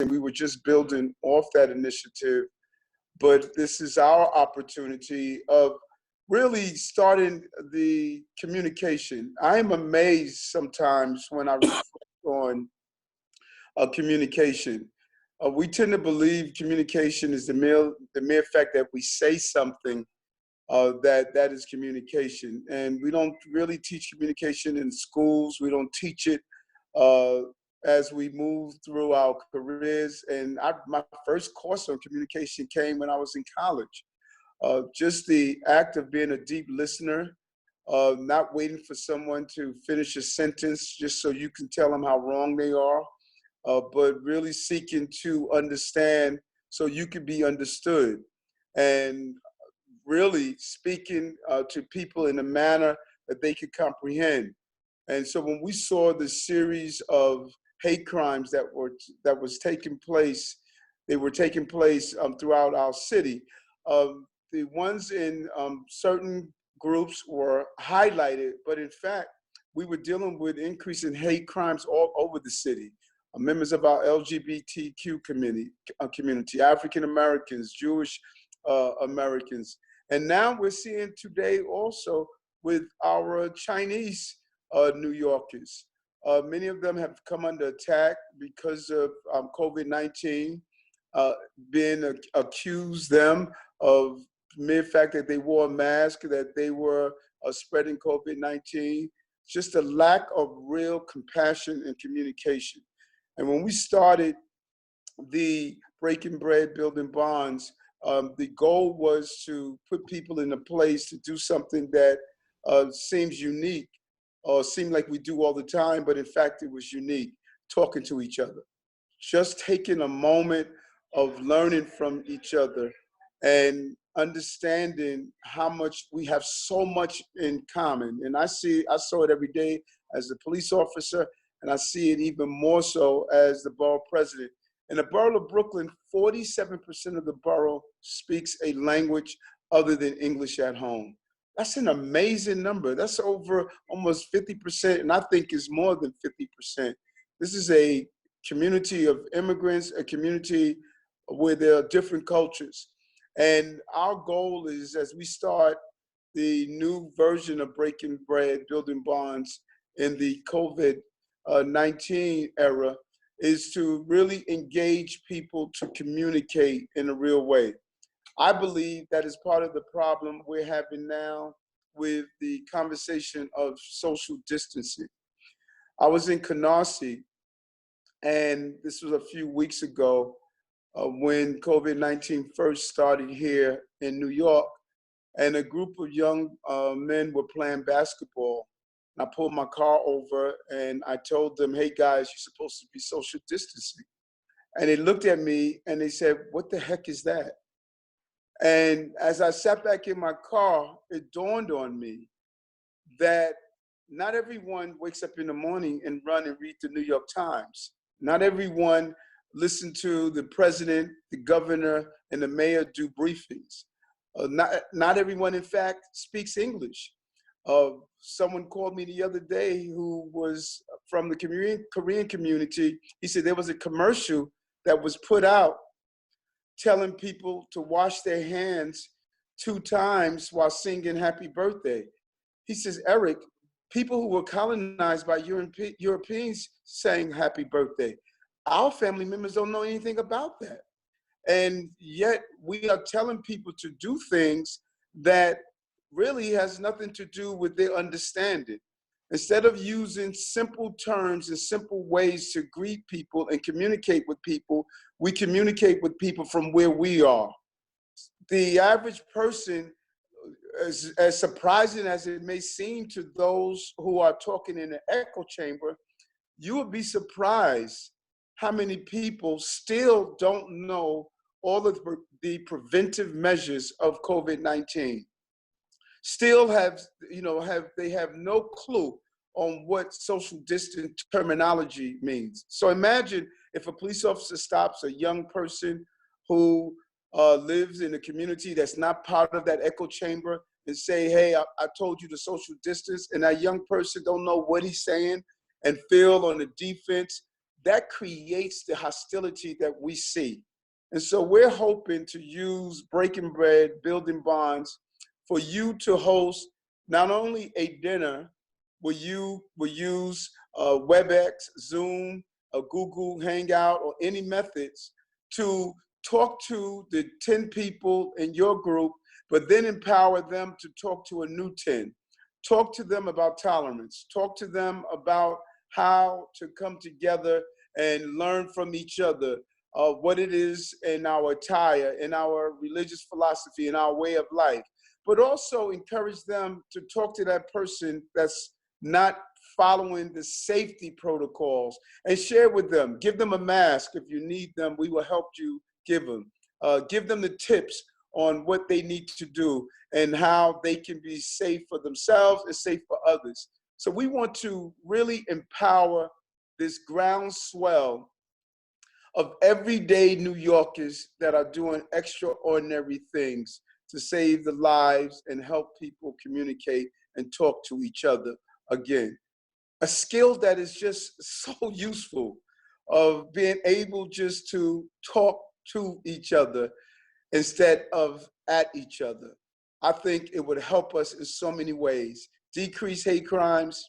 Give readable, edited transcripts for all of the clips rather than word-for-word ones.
and we were just building off that initiative. But this is our opportunity of really starting the communication. I am amazed sometimes when I reflect on communication. We tend to believe communication is the mere fact that we say something that is communication. And we don't really teach communication in schools. We don't teach it as we move through our careers. And my first course on communication came when I was in college. Just the act of being a deep listener, not waiting for someone to finish a sentence just so you can tell them how wrong they are, but really seeking to understand so you can be understood. And really speaking to people in a manner that they could comprehend. And so when we saw the series of hate crimes that was taking place, they were taking place throughout our city. The ones in certain groups were highlighted, but in fact, we were dealing with increasing hate crimes all over the city. Members of our LGBTQ community, African Americans, Jewish Americans. And now we're seeing today also with our Chinese New Yorkers. Many of them have come under attack because of COVID-19, being accused them of mere fact that they wore a mask, that they were spreading COVID-19, just a lack of real compassion and communication. And when we started the Breaking Bread, Building Bonds, the goal was to put people in a place to do something that seems unique or seemed like we do all the time, but in fact it was unique, talking to each other. Just taking a moment of learning from each other and understanding how much we have so much in common. And I saw it every day as a police officer, and I see it even more so as the borough president. In the borough of Brooklyn, 47% of the borough speaks a language other than English at home. That's an amazing number. That's over almost 50%, and I think it's more than 50%. This is a community of immigrants, a community where there are different cultures. And our goal is, as we start the new version of Breaking Bread, Building Bonds in the COVID-19 era, is to really engage people to communicate in a real way. I believe that is part of the problem we're having now with the conversation of social distancing. I was in Canarsie, and this was a few weeks ago when COVID-19 first started here in New York, and a group of young men were playing basketball. I pulled my car over and I told them, hey guys, you're supposed to be social distancing. And they looked at me and they said, what the heck is that? And as I sat back in my car, it dawned on me that not everyone wakes up in the morning and run and read the New York Times. Not everyone listen to the president, the governor, and the mayor do briefings. Not everyone, in fact, speaks English. Someone called me the other day who was from the Korean community. He said there was a commercial that was put out telling people to wash their hands 2 times while singing happy birthday. He says, Eric, people who were colonized by Europeans saying happy birthday. Our family members don't know anything about that. And yet we are telling people to do things that really has nothing to do with their understanding. Instead of using simple terms and simple ways to greet people and communicate with people, we communicate with people from where we are. The average person, as surprising as it may seem to those who are talking in an echo chamber, you would be surprised how many people still don't know all of the preventive measures of COVID-19. Still they have no clue on what social distance terminology means. So imagine if a police officer stops a young person who lives in a community that's not part of that echo chamber and say, hey, I told you to social distance, and that young person don't know what he's saying and feel on the defense. that creates the hostility that we see. And so we're hoping to use Breaking Bread, Building Bonds, for you to host not only a dinner where you will use WebEx, Zoom, a Google Hangout, or any methods to talk to the 10 people in your group, but then empower them to talk to a new 10. Talk to them about tolerance. Talk to them about how to come together and learn from each other, what it is in our attire, in our religious philosophy, in our way of life, but also encourage them to talk to that person that's not following the safety protocols, and share with them. Give them a mask if you need them. We will help you give them. Give them the tips on what they need to do and how they can be safe for themselves and safe for others. So we want to really empower this groundswell of everyday New Yorkers that are doing extraordinary things to save the lives and help people communicate and talk to each other again. A skill that is just so useful, of being able just to talk to each other instead of at each other. I think it would help us in so many ways. Decrease hate crimes,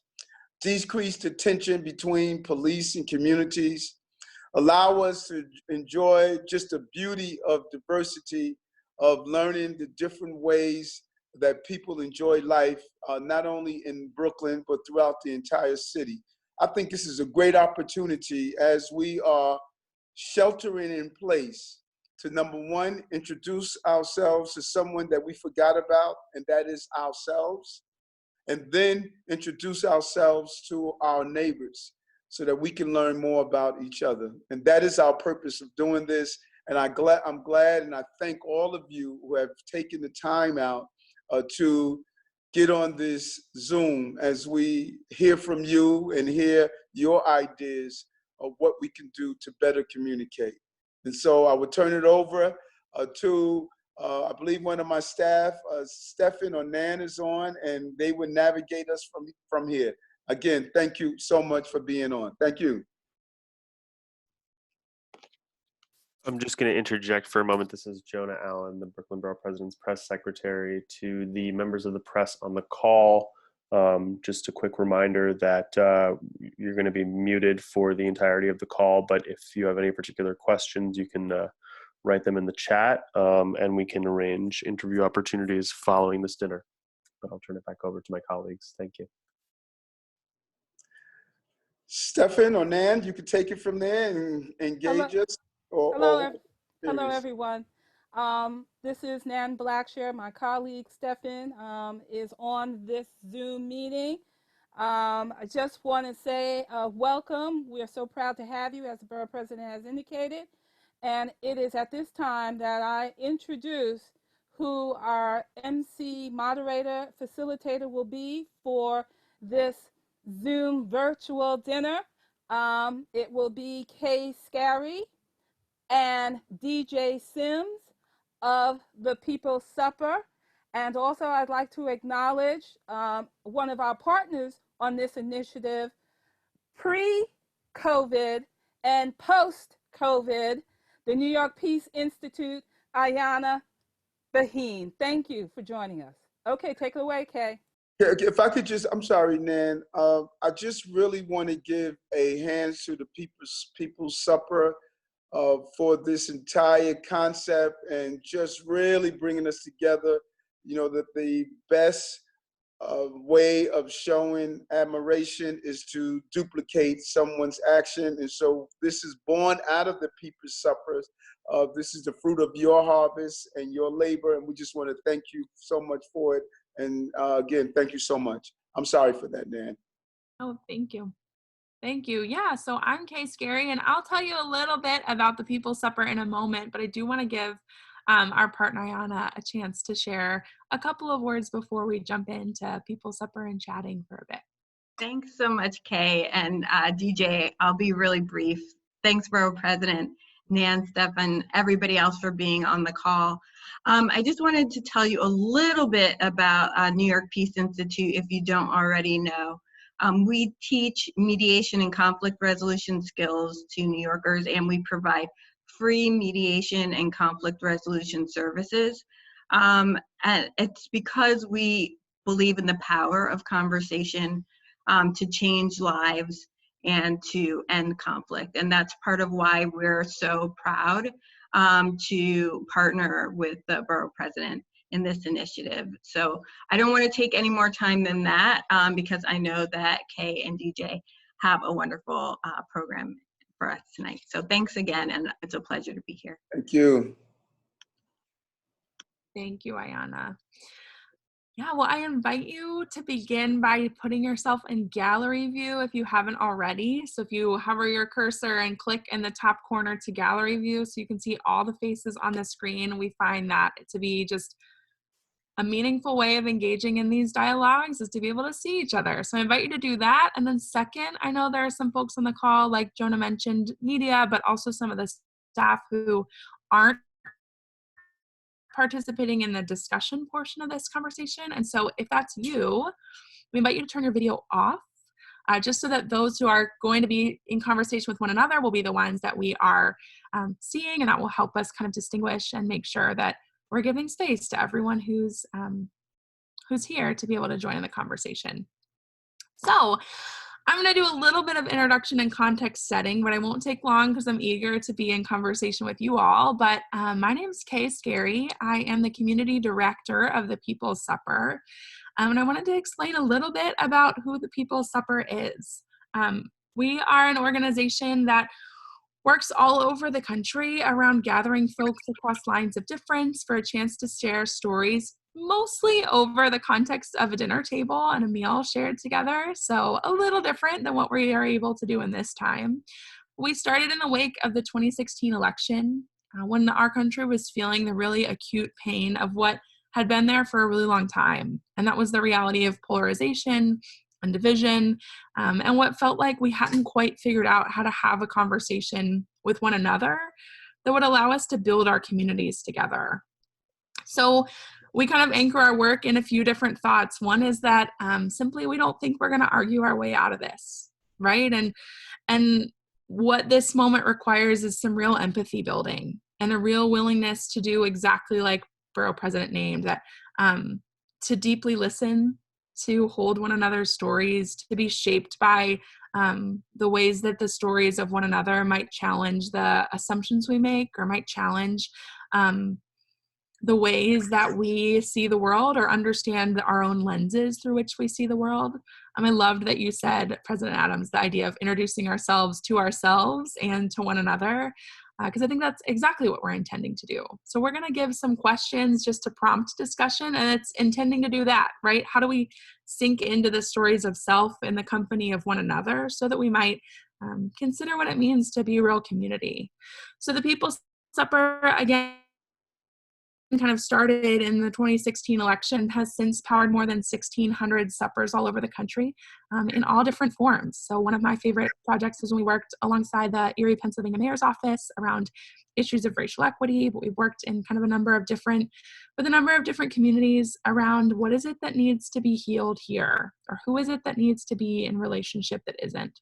decrease the tension between police and communities, allow us to enjoy just the beauty of diversity, of learning the different ways that people enjoy life, not only in Brooklyn, but throughout the entire city. I think this is a great opportunity as we are sheltering in place to, number one, introduce ourselves to someone that we forgot about, and that is ourselves, and then introduce ourselves to our neighbors so that we can learn more about each other. And that is our purpose of doing this. And I'm glad and I thank all of you who have taken the time out to get on this Zoom as we hear from you and hear your ideas of what we can do to better communicate. And so I would turn it over to, I believe one of my staff, Stefan or Nan is on, and they would navigate us from here. Again, thank you so much for being on. Thank you. I'm just going to interject for a moment. This is Jonah Allen, the Brooklyn Borough President's press secretary. To the members of the press on the call, just a quick reminder that you're going to be muted for the entirety of the call, but if you have any particular questions, you can write them in the chat, and we can arrange interview opportunities following this dinner. But I'll turn it back over to my colleagues. Thank you. Stefan or Nan, you can take it from there and engage us. Hello, everyone. This is Nan Blackshear. My colleague Stefan is on this Zoom meeting. I just want to say welcome. We are so proud to have you, as the Borough President has indicated. And it is at this time that I introduce who our MC moderator facilitator will be for this Zoom virtual dinner. It will be Kay Scary and DJ Sims of the People's Supper. And also I'd like to acknowledge one of our partners on this initiative, pre-COVID and post-COVID, the New York Peace Institute, Ayana Baheen. Thank you for joining us. Okay, take it away, Kay. Yeah, if I could just, I'm sorry, Nan. I just really want to give a hand to the People's Supper for this entire concept and just really bringing us together. You know, that the best way of showing admiration is to duplicate someone's action. And so this is born out of the People's Suppers. This is the fruit of your harvest and your labor. And we just want to thank you so much for it. And again, thank you so much. I'm sorry for that, Nan. Oh, thank you. Thank you. Yeah, so I'm Kay Scary, and I'll tell you a little bit about the People's Supper in a moment, but I do want to give our partner, Ayana, a chance to share a couple of words before we jump into People's Supper and chatting for a bit. Thanks so much, Kay. And DJ, I'll be really brief. Thanks, Borough President, Nan, Stefan, everybody else for being on the call. I just wanted to tell you a little bit about New York Peace Institute if you don't already know. We teach mediation and conflict resolution skills to New Yorkers, and we provide free mediation and conflict resolution services. And it's because we believe in the power of conversation to change lives and to end conflict. And that's part of why we're so proud to partner with the Borough President in this initiative. So I don't want to take any more time than that because I know that Kay and DJ have a wonderful program for us tonight. So thanks again, and it's a pleasure to be here. Thank you. Thank you, Ayana. Yeah, well, I invite you to begin by putting yourself in gallery view if you haven't already. So if you hover your cursor and click in the top corner to gallery view so you can see all the faces on the screen, we find that to be just a meaningful way of engaging in these dialogues is to be able to see each other. So I invite you to do that. And then second, I know there are some folks on the call, like Jonah mentioned, media, but also some of the staff who aren't participating in the discussion portion of this conversation. And so if that's you, we invite you to turn your video off, just so that those who are going to be in conversation with one another will be the ones that we are seeing, and that will help us kind of distinguish and make sure that we're giving space to everyone who's here to be able to join in the conversation. So I'm going to do a little bit of introduction and context setting, but I won't take long because I'm eager to be in conversation with you all. But my name is Kay Scary. I am the community director of the People's Supper. And I wanted to explain a little bit about who the People's Supper is. We are an organization that works all over the country around gathering folks across lines of difference for a chance to share stories, mostly over the context of a dinner table and a meal shared together. So a little different than what we are able to do in this time. We started in the wake of the 2016 election when our country was feeling the really acute pain of what had been there for a really long time. And that was the reality of polarization and division, and what felt like we hadn't quite figured out how to have a conversation with one another that would allow us to build our communities together. So we kind of anchor our work in a few different thoughts. One is that simply we don't think we're going to argue our way out of this, right? And what this moment requires is some real empathy building and a real willingness to do exactly like Borough President named, that to deeply listen, to hold one another's stories, to be shaped by the ways that the stories of one another might challenge the assumptions we make, or might challenge the ways that we see the world or understand our own lenses through which we see the world. I loved that you said, President Adams, the idea of introducing ourselves to ourselves and to one another, because I think that's exactly what we're intending to do. So we're going to give some questions just to prompt discussion, and it's intending to do that, right? How do we sink into the stories of self in the company of one another so that we might consider what it means to be a real community? So the People's Supper, again, kind of started in the 2016 election, has since powered more than 1,600 suppers all over the country in all different forms. So one of my favorite projects is when we worked alongside the Erie, Pennsylvania Mayor's Office around issues of racial equity, but we've worked in kind of a number of different communities around what is it that needs to be healed here, or who is it that needs to be in relationship that isn't.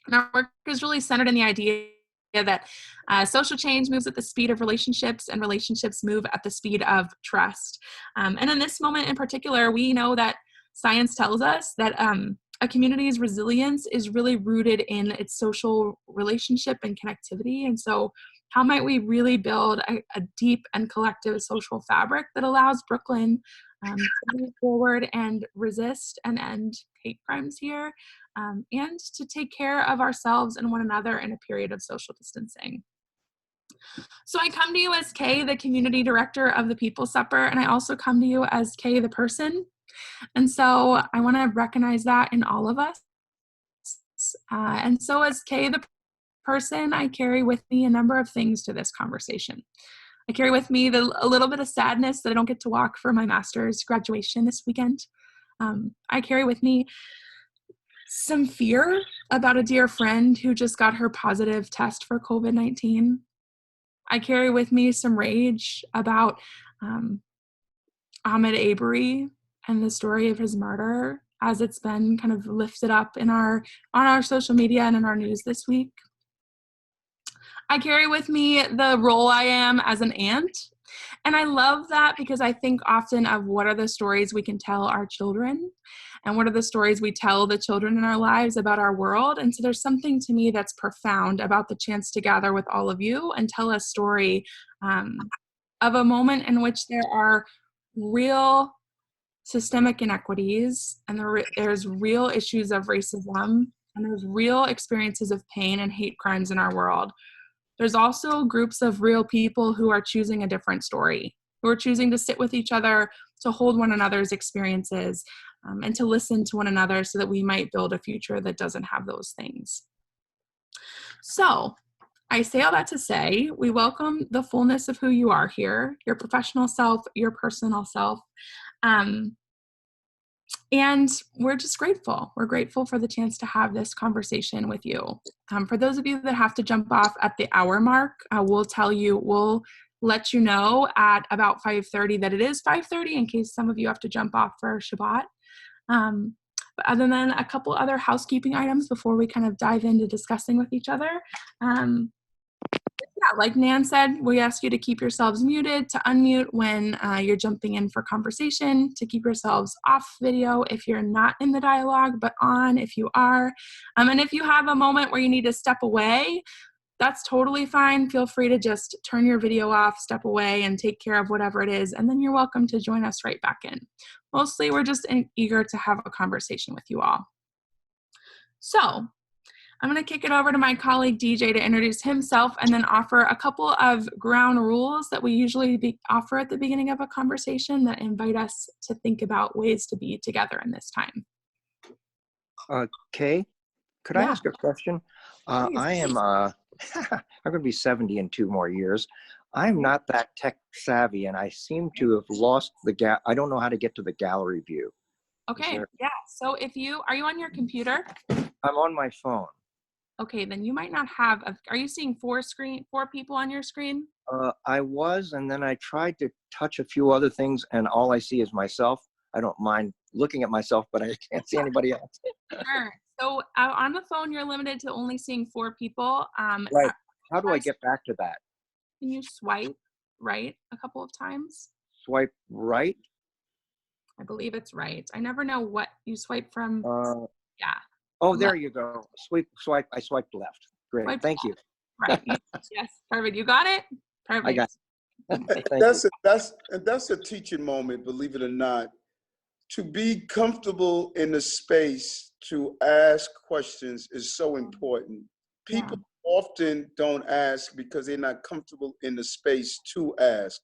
And our work is really centered in the idea that social change moves at the speed of relationships, and relationships move at the speed of trust. And in this moment in particular, we know that science tells us that a community's resilience is really rooted in its social relationship and connectivity. And so how might we really build a deep and collective social fabric that allows Brooklyn to move forward and resist and end hate crimes here, and to take care of ourselves and one another in a period of social distancing. So I come to you as Kay, the community director of the People's Supper, and I also come to you as Kay, the person. And so I want to recognize that in all of us. And so as Kay, the person, I carry with me a number of things to this conversation. I carry with me a little bit of sadness that I don't get to walk for my master's graduation this weekend. I carry with me some fear about a dear friend who just got her positive test for COVID-19. I carry with me some rage about Ahmaud Arbery and the story of his murder, as it's been kind of lifted up on our social media and in our news this week. I carry with me the role I am as an aunt. And I love that because I think often of what are the stories we can tell our children and what are the stories we tell the children in our lives about our world. And so there's something to me that's profound about the chance to gather with all of you and tell a story of a moment in which there are real systemic inequities and there's real issues of racism and there's real experiences of pain and hate crimes in our world. There's also groups of real people who are choosing a different story, who are choosing to sit with each other, to hold one another's experiences, and to listen to one another so that we might build a future that doesn't have those things. So I say all that to say, we welcome the fullness of who you are here, your professional self, your personal self. And we're just grateful. We're grateful for the chance to have this conversation with you. For those of you that have to jump off at the hour mark, we'll let you know at about 5:30 that it is 5:30 in case some of you have to jump off for Shabbat. But other than a couple other housekeeping items before we kind of dive into discussing with each other, yeah, like Nan said, we ask you to keep yourselves muted, to unmute when you're jumping in for conversation, to keep yourselves off video if you're not in the dialogue, but on if you are. And if you have a moment where you need to step away, that's totally fine. Feel free to just turn your video off, step away, and take care of whatever it is, and then you're welcome to join us right back in. Mostly, we're just eager to have a conversation with you all. So, I'm going to kick it over to my colleague DJ to introduce himself and then offer a couple of ground rules that we usually offer at the beginning of a conversation that invite us to think about ways to be together in this time. Kay, could I ask a question? I am, I'm going to be 70 in 2 more years. I'm not that tech savvy and I seem to have lost I don't know how to get to the gallery view. Okay, yeah. So are you on your computer? I'm on my phone. Okay, then you might not have, are you seeing 4 people on your screen? I was, and then I tried to touch a few other things and all I see is myself. I don't mind looking at myself, but I can't see anybody else. Sure. So on the phone, you're limited to only seeing 4 people. Right. How do I get back to that? Can you swipe right a couple of times? Swipe right? I believe it's right. I never know what you swipe from. Yeah. Oh, there you go. Swipe. I swiped left. Great. Swipe Thank left. you. Right. Yes. Perfect. You got it? Perfect. I got it. That's a teaching moment, believe it or not. To be comfortable in the space to ask questions is so important. People often don't ask because they're not comfortable in the space to ask.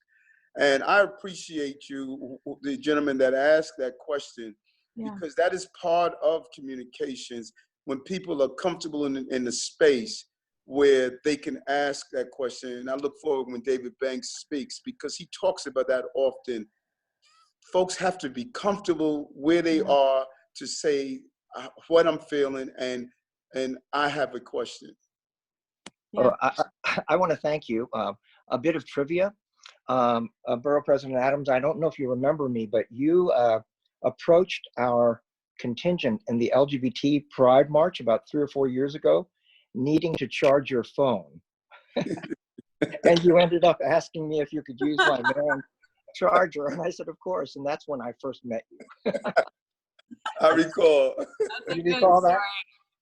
And I appreciate you, the gentleman that asked that question, because that is part of communications when people are comfortable in the space where they can ask that question. And I look forward when David Banks speaks because he talks about that often. Folks have to be comfortable where they are to say what I'm feeling and I have a question. Yeah. I want to thank you. A bit of trivia. Borough President Adams, I don't know if you remember me, but you approached our contingent in the LGBT Pride March about 3 or 4 years ago, needing to charge your phone. And you ended up asking me if you could use my man charger. And I said, of course. And that's when I first met you. I recall. You recall that?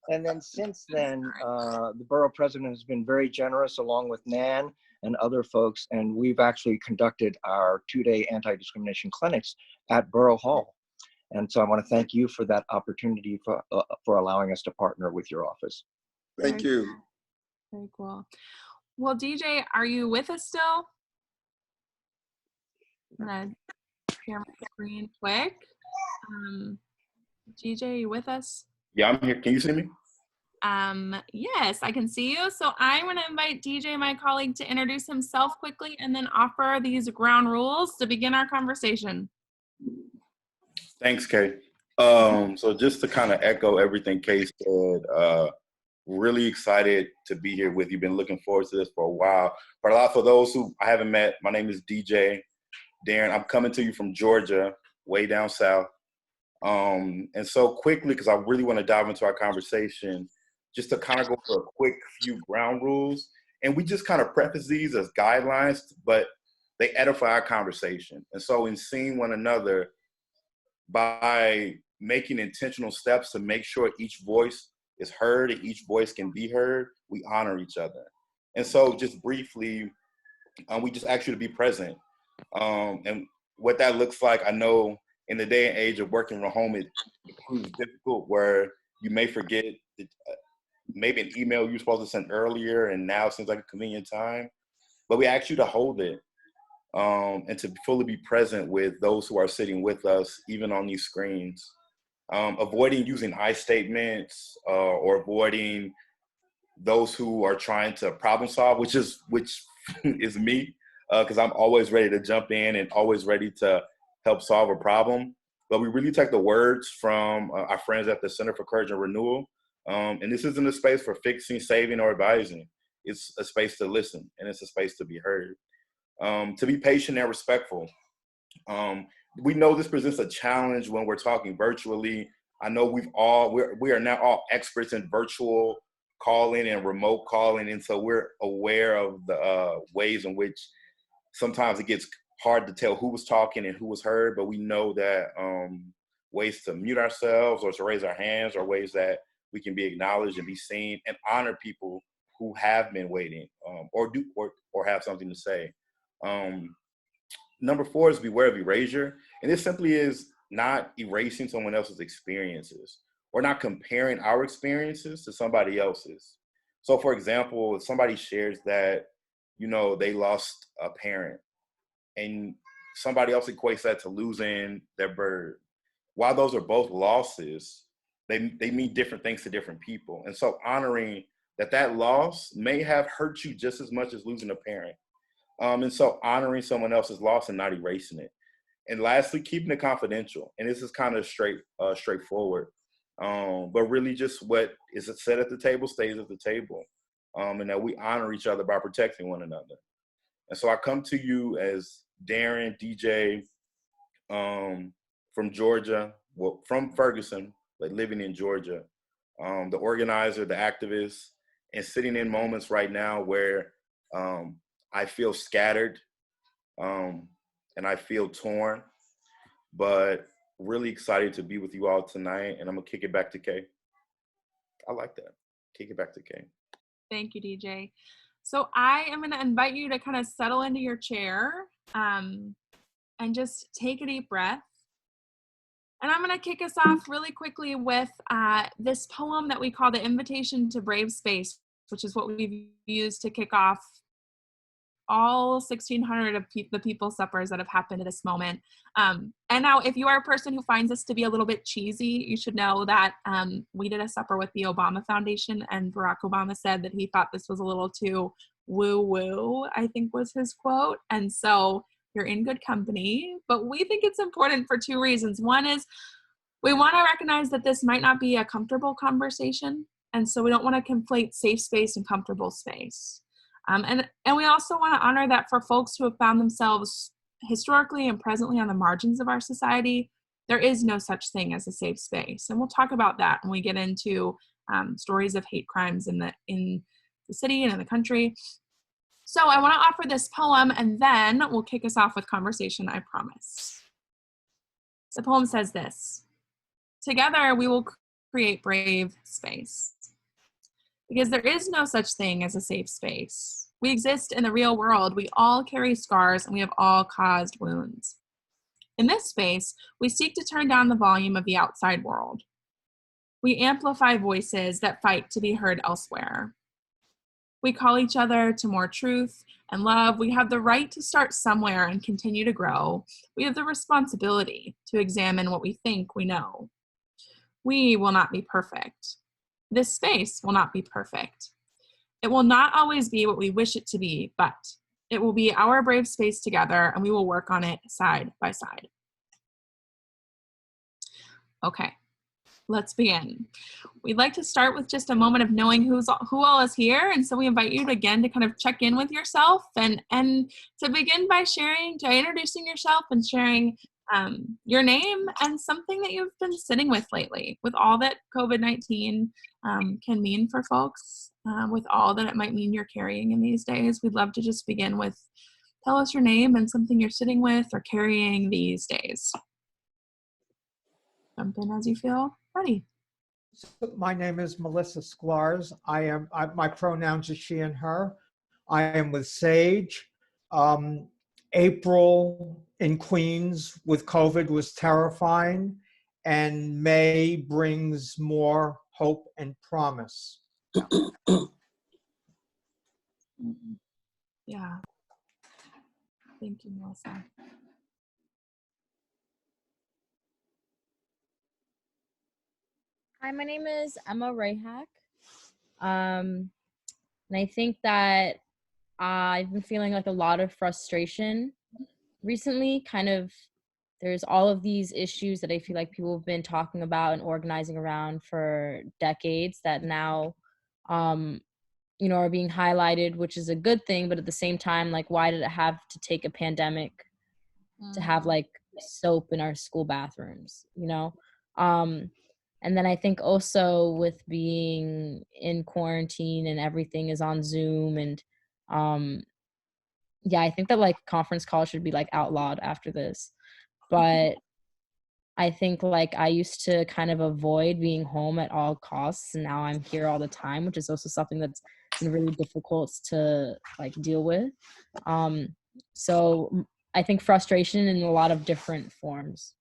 And then since then, the borough president has been very generous along with Nan and other folks. And we've actually conducted our 2-day anti-discrimination clinics at Borough Hall. And so I want to thank you for that opportunity for allowing us to partner with your office. Thank you. Very cool. Well, DJ, are you with us still? I'm gonna share my screen quick. DJ, are you with us? Yeah, I'm here. Can you see me? Yes, I can see you. So I'm going to invite DJ, my colleague, to introduce himself quickly and then offer these ground rules to begin our conversation. Thanks, Kay. So just to kind of echo everything Kay said, really excited to be here with you. Been looking forward to this for a while. But for those who I haven't met, my name is DJ Darren. I'm coming to you from Georgia, way down south. And so quickly, because I really want to dive into our conversation, just to kind of go for a quick few ground rules. And we just kind of preface these as guidelines, but they edify our conversation. And so in seeing one another, by making intentional steps to make sure each voice is heard and each voice can be heard, we honor each other. And so just briefly, we just ask you to be present. And what that looks like, I know in the day and age of working from home, it proves difficult where you may forget maybe an email you were supposed to send earlier and now it seems like a convenient time. But we ask you to hold it and to fully be present with those who are sitting with us, even on these screens. Avoiding using I statements or avoiding those who are trying to problem solve, which is me, because I'm always ready to jump in and always ready to help solve a problem. But we really take the words from our friends at the Center for Courage and Renewal. And this isn't a space for fixing, saving, or advising. It's a space to listen, and it's a space to be heard. To be patient and respectful. We know this presents a challenge when we're talking virtually. I know we are now all experts in virtual calling and remote calling, and so we're aware of the ways in which sometimes it gets hard to tell who was talking and who was heard, but we know that ways to mute ourselves or to raise our hands are ways that we can be acknowledged and be seen and honor people who have been waiting or have something to say. Number 4 is beware of erasure. And this simply is not erasing someone else's experiences or not comparing our experiences to somebody else's. So for example, if somebody shares that, they lost a parent and somebody else equates that to losing their bird. While those are both losses, they mean different things to different people. And so honoring that loss may have hurt you just as much as losing a parent. And so honoring someone else's loss and not erasing it. And lastly, keeping it confidential. And this is kind of straightforward. But really just what is said at the table stays at the table. And that we honor each other by protecting one another. And so I come to you as Darren, DJ, from Georgia, from Ferguson, but living in Georgia, the organizer, the activist, and sitting in moments right now where I feel scattered and I feel torn, but really excited to be with you all tonight. And I'm gonna kick it back to Kay. I like that. Kick it back to Kay. Thank you, DJ. So I am gonna invite you to kind of settle into your chair and just take a deep breath. And I'm going to kick us off really quickly with this poem that we call The Invitation to Brave Space, which is what we've used to kick off all 1,600 of the people suppers that have happened at this moment. And now, if you are a person who finds this to be a little bit cheesy, you should know that we did a supper with the Obama Foundation, and Barack Obama said that he thought this was a little too woo-woo, I think was his quote. And so you're in good company, but we think it's important for 2 reasons. One is we want to recognize that this might not be a comfortable conversation, and so we don't want to conflate safe space and comfortable space. And we also want to honor that for folks who have found themselves historically and presently on the margins of our society, there is no such thing as a safe space. And we'll talk about that when we get into stories of hate crimes in the city and in the country. So I want to offer this poem, and then we'll kick us off with conversation, I promise. The poem says this: together we will create brave space. Because there is no such thing as a safe space. We exist in the real world. We all carry scars, and we have all caused wounds. In this space, we seek to turn down the volume of the outside world. We amplify voices that fight to be heard elsewhere. We call each other to more truth and love. We have the right to start somewhere and continue to grow. We have the responsibility to examine what we think we know. We will not be perfect. This space will not be perfect. It will not always be what we wish it to be, but it will be our brave space together, and we will work on it side by side. Okay, let's begin. We'd like to start with just a moment of knowing who all is here, and so we invite you to kind of check in with yourself and to begin by introducing yourself and sharing your name and something that you've been sitting with lately, with all that COVID-19 can mean for folks, with all that it might mean you're carrying in these days. We'd love to just begin with, tell us your name and something you're sitting with or carrying these days. Jump in as you feel ready. My name is Melissa Sklarz. My pronouns are she and her. I am with Sage. April in Queens with COVID was terrifying, and May brings more hope and promise. Yeah. Thank you, Melissa. Hi, my name is Emma Rayhack. And I think that I've been feeling like a lot of frustration recently. There's all of these issues that I feel like people have been talking about and organizing around for decades that now, are being highlighted, which is a good thing. But at the same time, like, why did it have to take a pandemic to have like soap in our school bathrooms, And then I think also with being in quarantine and everything is on Zoom and I think that like conference calls should be like outlawed after this. But I think like I used to kind of avoid being home at all costs, and now I'm here all the time, which is also something that's been really difficult to like deal with. So I think frustration in a lot of different forms.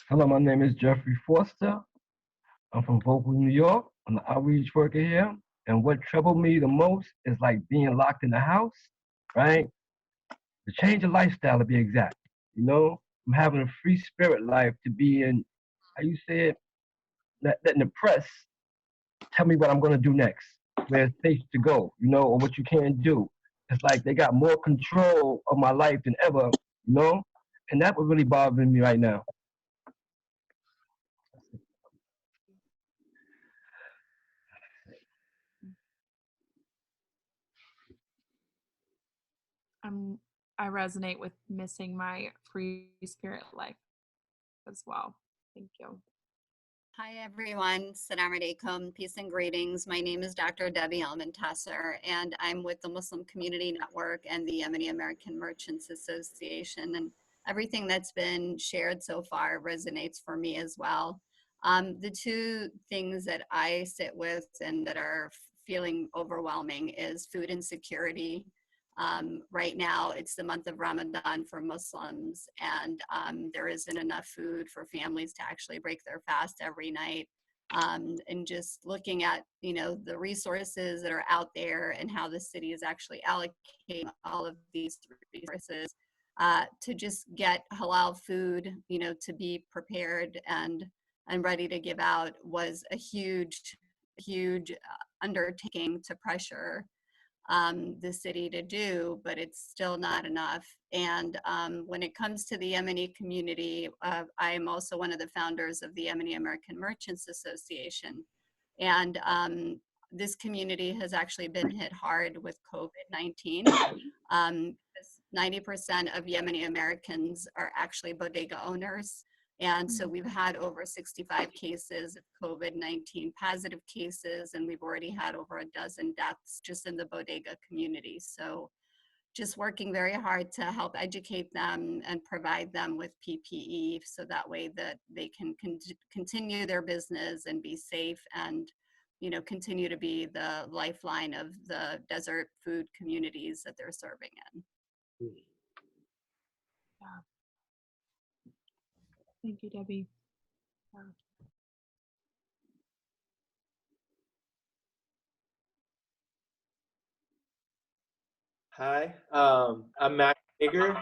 Hello, my name is Jeffrey Forster. I'm from Vocal, New York. I'm an outreach worker here. And what troubled me the most is like being locked in the house, right? The change of lifestyle to be exact. I'm having a free spirit life to be in, how you say it, letting the press tell me what I'm gonna do next, where it's safe to go, or what you can't do. It's like they got more control of my life than ever, And that was really bothering me right now. I resonate with missing my free spirit life as well. Thank you. Hi, everyone. Salam alaikum. Peace and greetings. My name is Dr. Debbie Almontasser, and I'm with the Muslim Community Network and the Yemeni American Merchants Association. And everything that's been shared so far resonates for me as well. The two things that I sit with and that are feeling overwhelming is food insecurity. Right now, it's the month of Ramadan for Muslims, and there isn't enough food for families to actually break their fast every night. And just looking at, the resources that are out there and how the city is actually allocating all of these resources to just get halal food, to be prepared and ready to give out was a huge undertaking to pressure the city to do, but it's still not enough. And when it comes to the Yemeni community, I am also one of the founders of the Yemeni American Merchants Association. And this community has actually been hit hard with COVID-19. 90% of Yemeni Americans are actually bodega owners. And so we've had over 65 cases of COVID-19 positive cases, and we've already had over a dozen deaths just in the bodega community. So just working very hard to help educate them and provide them with PPE so that way that they can continue their business and be safe and, continue to be the lifeline of the desert food communities that they're serving in. Yeah. Thank you, Debbie. Hi, I'm Matt Hager.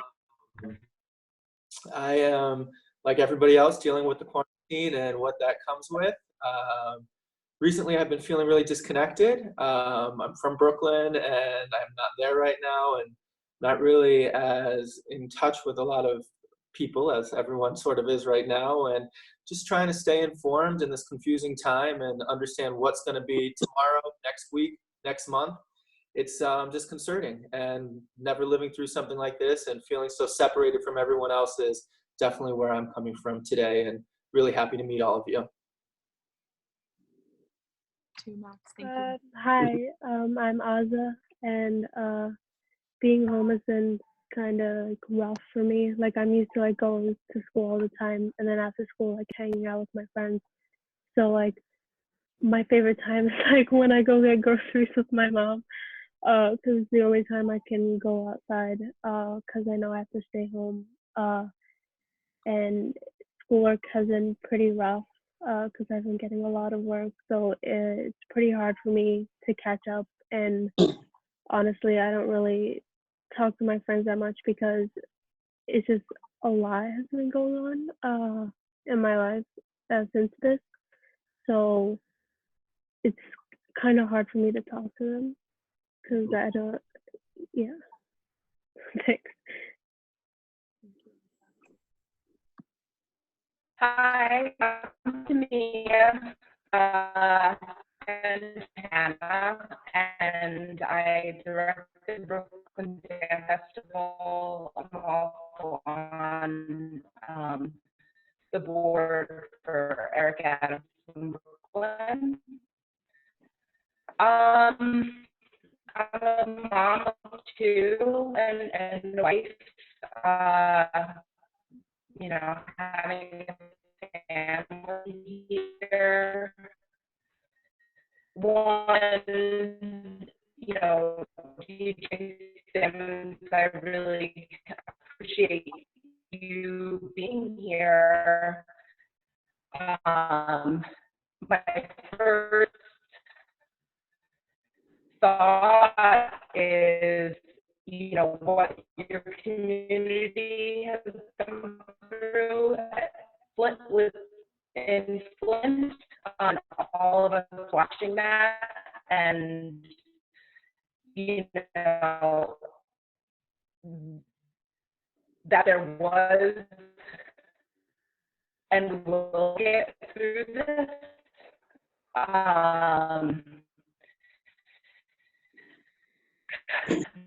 I am, like everybody else, dealing with the quarantine and what that comes with. Recently, I've been feeling really disconnected. I'm from Brooklyn, and I'm not there right now, and not really as in touch with a lot of people as everyone sort of is right now, and just trying to stay informed in this confusing time and understand what's going to be tomorrow, next week, next month. it's disconcerting, and never living through something like this and feeling so separated from everyone else is definitely where I'm coming from today, and really happy to meet all of you. Max, thank you. Hi, I'm Aza, and being home has been kind of like rough for me. Like I'm used to like going to school all the time, and then after school like hanging out with my friends. So like my favorite time is like when I go get groceries with my mom, because it's the only time I can go outside, because I know I have to stay home. And schoolwork has been pretty rough, because I've been getting a lot of work, so it's pretty hard for me to catch up. And honestly, I don't really talk to my friends that much because it's just a lot has been going on in my life since this. So it's kind of hard for me to talk to them because I don't, yeah. Thanks. Hi, I'm Tamia and Hannah, and I direct the Brooklyn Dance Festival. I'm also on the board for Eric Adams in Brooklyn. I'm a mom of two and a wife. You know, having a family here. One, you know, DJ Sims, I really appreciate you being here. My first thought is, you know, what your community has come through at Flint was influenced on all of us watching that, and you know that there was and we will get through this.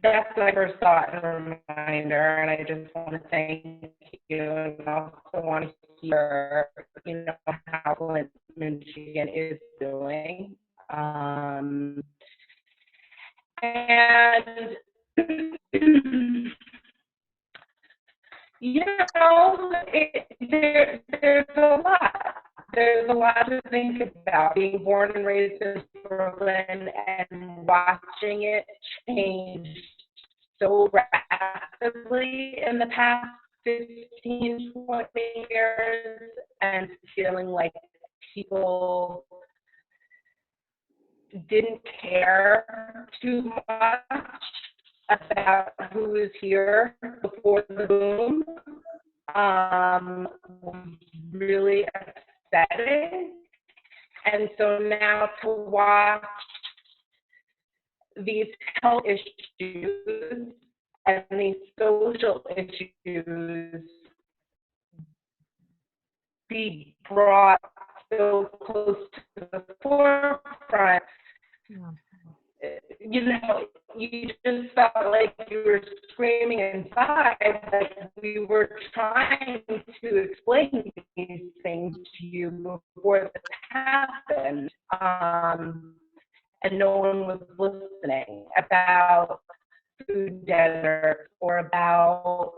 That's my first thought and reminder, and I just want to thank you, and also want to hear, you know, how Flint, Michigan is doing. And you know, there's a lot. There's a lot to think about. Being born and raised in Brooklyn and watching it change so rapidly in the past 15, 20 years, and feeling like people didn't care too much about who was here before the boom, really upsetting. And so now to watch these health issues and these social issues be brought so close to the forefront, you know, you just felt like you were screaming inside, like we were trying to explain these things to you before this happened, and no one was listening about food deserts or about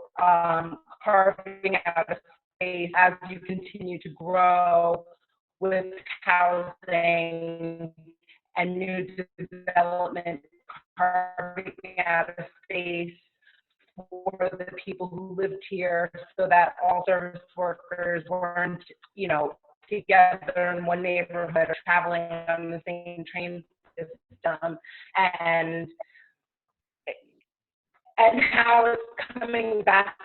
carving out a space as you continue to grow with housing and new development, carving out a space for the people who lived here so that all service workers weren't, you know, together in one neighborhood or traveling on the same train system, and how it's coming back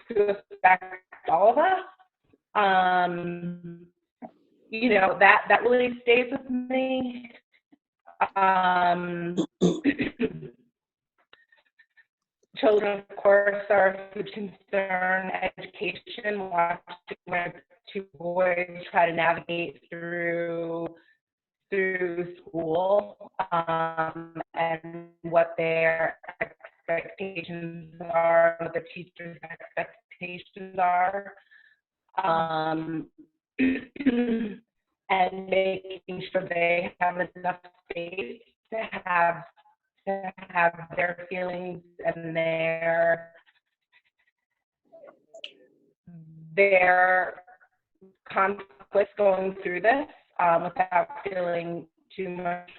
to affect all of us. You know, that really stays with me. Children, of course, are a huge concern. Education, watching my two boys try to navigate through school, and what their expectations are, what the teachers' expectations are, and making sure they have enough space to have their feelings and their conflicts going through this without feeling too much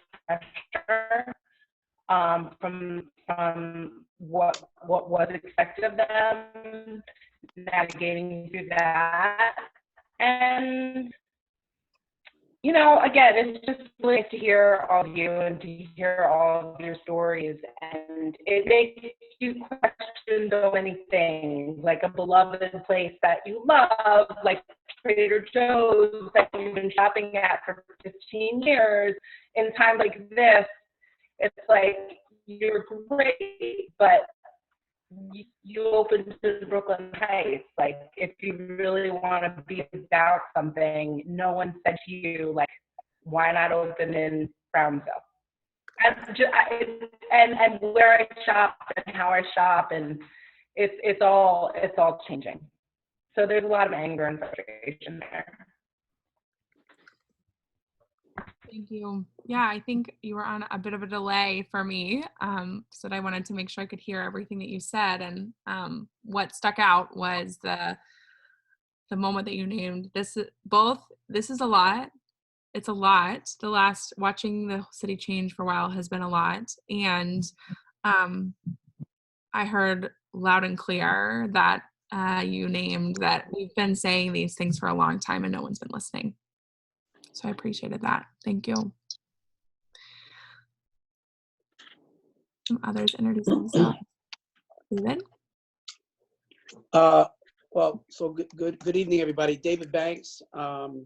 pressure from what was expected of them, navigating through that. And you know, again, it's just really nice to hear all of you and to hear all of your stories, and it makes you question so many things, like a beloved place that you love, like Trader Joe's that you've been shopping at for 15 years. In times like this, it's like you're great, but you open to Brooklyn Heights. Like, if you really want to be about something, no one said to you, like, why not open in Brownsville? And where I shop and how I shop, and it's all changing. So there's a lot of anger and frustration there. Thank you. Yeah, I think you were on a bit of a delay for me, so I wanted to make sure I could hear everything that you said. And what stuck out was the moment that you named. This is a lot. It's a lot. Watching the city change for a while has been a lot. And I heard loud and clear that you named that we've been saying these things for a long time and no one's been listening. So I appreciated that. Thank you. Some others introduce themselves. David? Well, so good evening, everybody. David Banks. I'm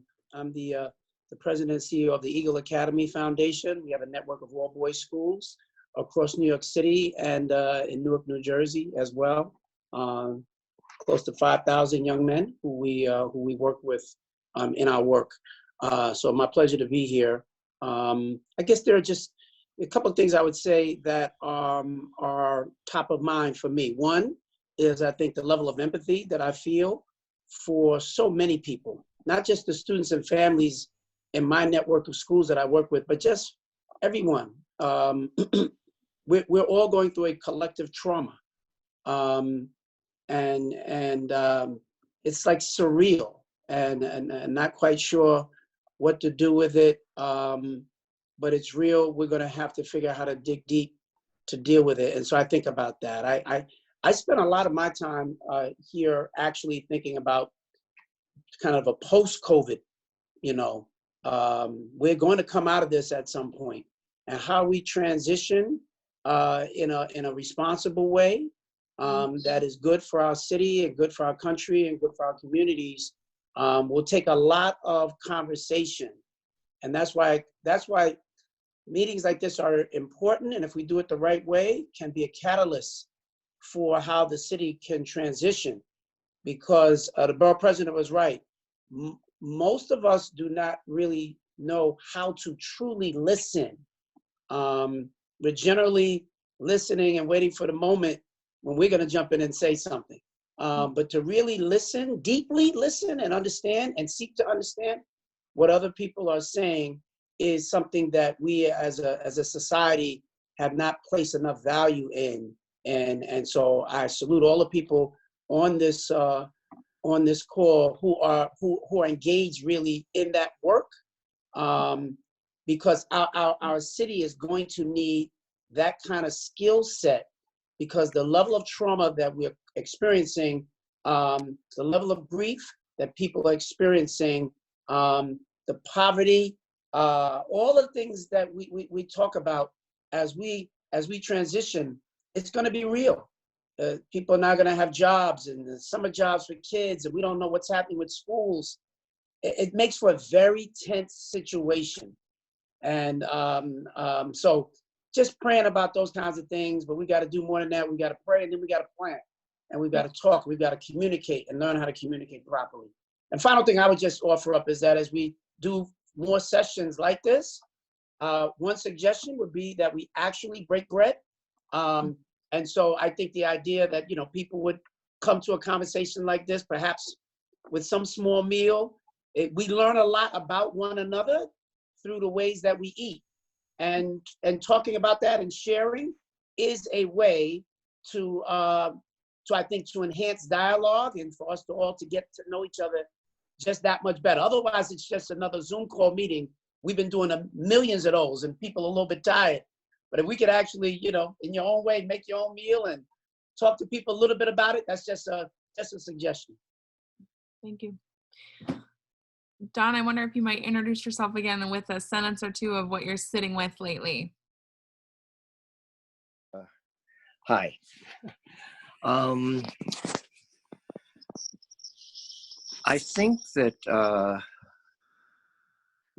the president and CEO of the Eagle Academy Foundation. We have a network of all-boys schools across New York City and in Newark, New Jersey as well. Close to 5,000 young men who we work with in our work. So my pleasure to be here. I guess there are just a couple of things I would say that are top of mind for me. One is, I think, the level of empathy that I feel for so many people, not just the students and families in my network of schools that I work with, but just everyone. We're all going through a collective trauma. And it's like surreal and not quite sure what to do with it, but it's real. We're gonna have to figure out how to dig deep to deal with it. And so I think about that. I spent a lot of my time here actually thinking about kind of a post-COVID, we're going to come out of this at some point, and how we transition in a responsible way that is good for our city and good for our country and good for our communities will take a lot of conversation. And that's why meetings like this are important, and if we do it the right way, can be a catalyst for how the city can transition. Because the borough president was right. Most of us do not really know how to truly listen. We're generally listening and waiting for the moment when we're going to jump in and say something. But to really listen, deeply listen and understand and seek to understand what other people are saying is something that we as a society have not placed enough value in. And so I salute all the people on this call who are engaged really in that work, because our city is going to need that kind of skill set, because the level of trauma that we're experiencing, the level of grief that people are experiencing, the poverty, all the things that we talk about as we transition, it's going to be real. People are not going to have jobs, and the summer jobs for kids, and we don't know what's happening with schools. It makes for a very tense situation. And so just praying about those kinds of things, but we got to do more than that. We got to pray, and then we got to plan, and we've got to talk, we've got to communicate and learn how to communicate properly. And final thing I would just offer up is that as we do more sessions like this, one suggestion would be that we actually break bread. And so I think the idea that, you know, people would come to a conversation like this, perhaps with some small meal, we learn a lot about one another through the ways that we eat. And talking about that and sharing is a way to I think, to enhance dialogue and for us to all to get to know each other just that much better. Otherwise, it's just another Zoom call meeting. We've been doing millions of those and people are a little bit tired. But if we could actually, you know, in your own way, make your own meal and talk to people a little bit about it, that's just a suggestion. Thank you. Don, I wonder if you might introduce yourself again with a sentence or two of what you're sitting with lately. Hi. I think that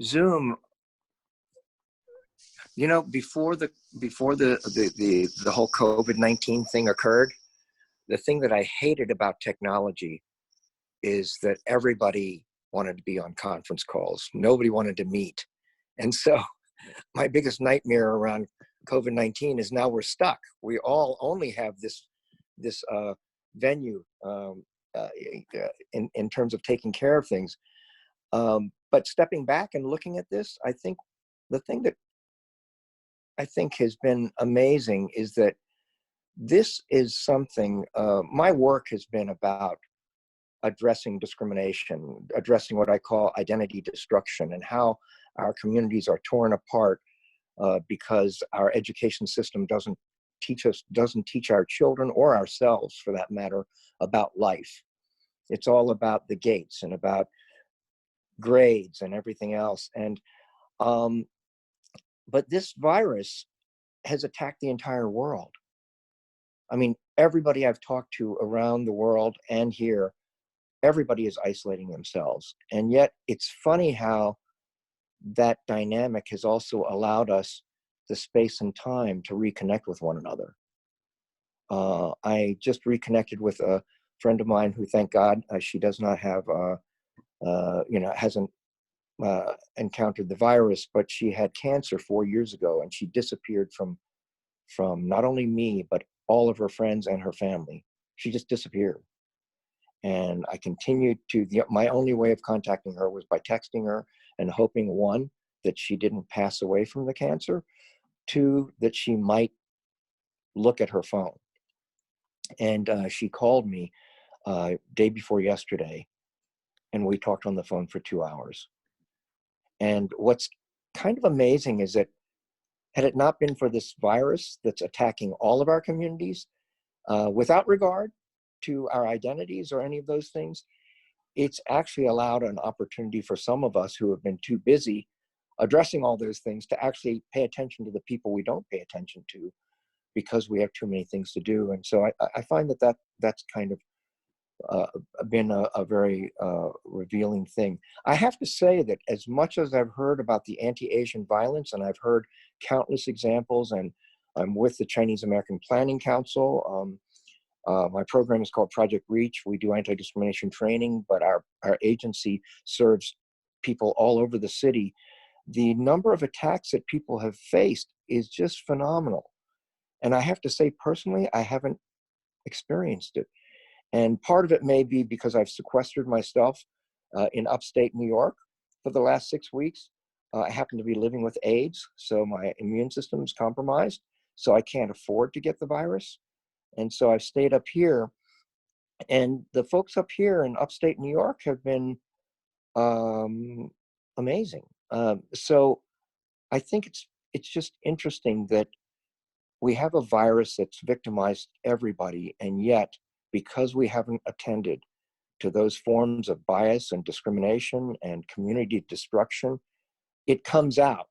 Zoom, you know, before the whole COVID-19 thing occurred, the thing that I hated about technology is that everybody wanted to be on conference calls. Nobody wanted to meet. And so my biggest nightmare around COVID-19 is now we're stuck. We all only have this venue in terms of taking care of things. But stepping back and looking at this, I think the thing that I think has been amazing is that this is something, my work has been about addressing discrimination, addressing what I call identity destruction and how our communities are torn apart because our education system doesn't teach our children or ourselves, for that matter, about life. It's all about the gates and about grades and everything else. And but this virus has attacked the entire world. I mean, everybody I've talked to around the world and here, everybody is isolating themselves. And yet it's funny how that dynamic has also allowed us the space and time to reconnect with one another. I just reconnected with a friend of mine who, thank God, she does not have, hasn't encountered the virus, but she had cancer 4 years ago, and she disappeared from not only me, but all of her friends and her family. She just disappeared. And I continued to, my only way of contacting her was by texting her and hoping, one, that she didn't pass away from the cancer, two, that she might look at her phone. And she called me day before yesterday, and we talked on the phone for 2 hours. And what's kind of amazing is that had it not been for this virus that's attacking all of our communities, without regard to our identities or any of those things, it's actually allowed an opportunity for some of us who have been too busy addressing all those things to actually pay attention to the people we don't pay attention to because we have too many things to do. And so I find that's kind of been a very revealing thing. I have to say that as much as I've heard about the anti-Asian violence, and I've heard countless examples, and I'm with the Chinese American Planning Council. My program is called Project Reach. We do anti-discrimination training, but our agency serves people all over the city. The number of attacks that people have faced is just phenomenal. And I have to say, personally, I haven't experienced it. And part of it may be because I've sequestered myself in upstate New York for the last 6 weeks. I happen to be living with AIDS, so my immune system is compromised, so I can't afford to get the virus. And so I've stayed up here. And the folks up here in upstate New York have been amazing. So I think it's just interesting that we have a virus that's victimized everybody, and yet, because we haven't attended to those forms of bias and discrimination and community destruction, it comes out,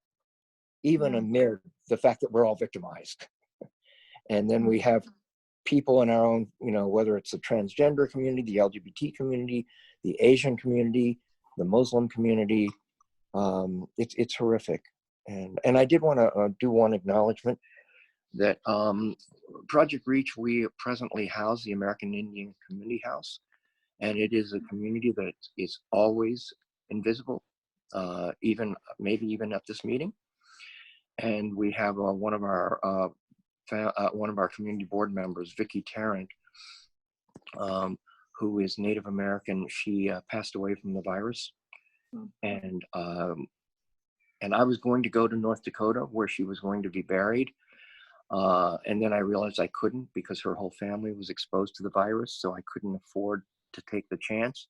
even amid the fact that we're all victimized. And then we have people in our own, whether it's the transgender community, the LGBT community, the Asian community, the Muslim community, it's horrific. And I did want to do one acknowledgement that Project Reach, we presently house the American Indian Community House, and it is a community that is always invisible, maybe even at this meeting. And we have one of our community board members, Vicki Tarrant, who is Native American. She passed away from the virus, and I was going to go to North Dakota where she was going to be buried, and then I realized I couldn't because her whole family was exposed to the virus, so I couldn't afford to take the chance.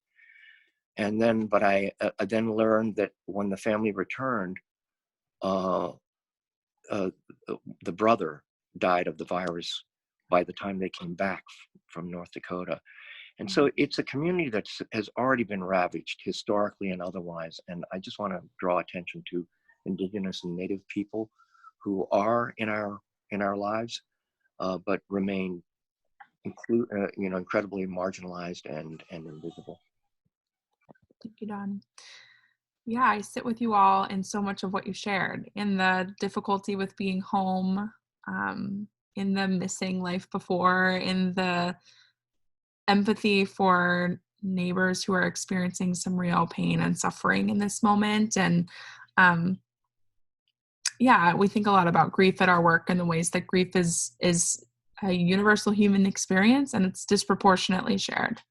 And then, but I then learned that when the family returned, the brother died of the virus by the time they came back from North Dakota. And so it's a community that has already been ravaged historically and otherwise. And I just want to draw attention to Indigenous and Native people who are in our lives, but remain incredibly marginalized and invisible. Thank you, Don. Yeah, I sit with you all in so much of what you shared, in the difficulty with being home, in the missing life before, in the empathy for neighbors who are experiencing some real pain and suffering in this moment. And yeah, we think a lot about grief at our work and the ways that grief is a universal human experience, and it's disproportionately shared.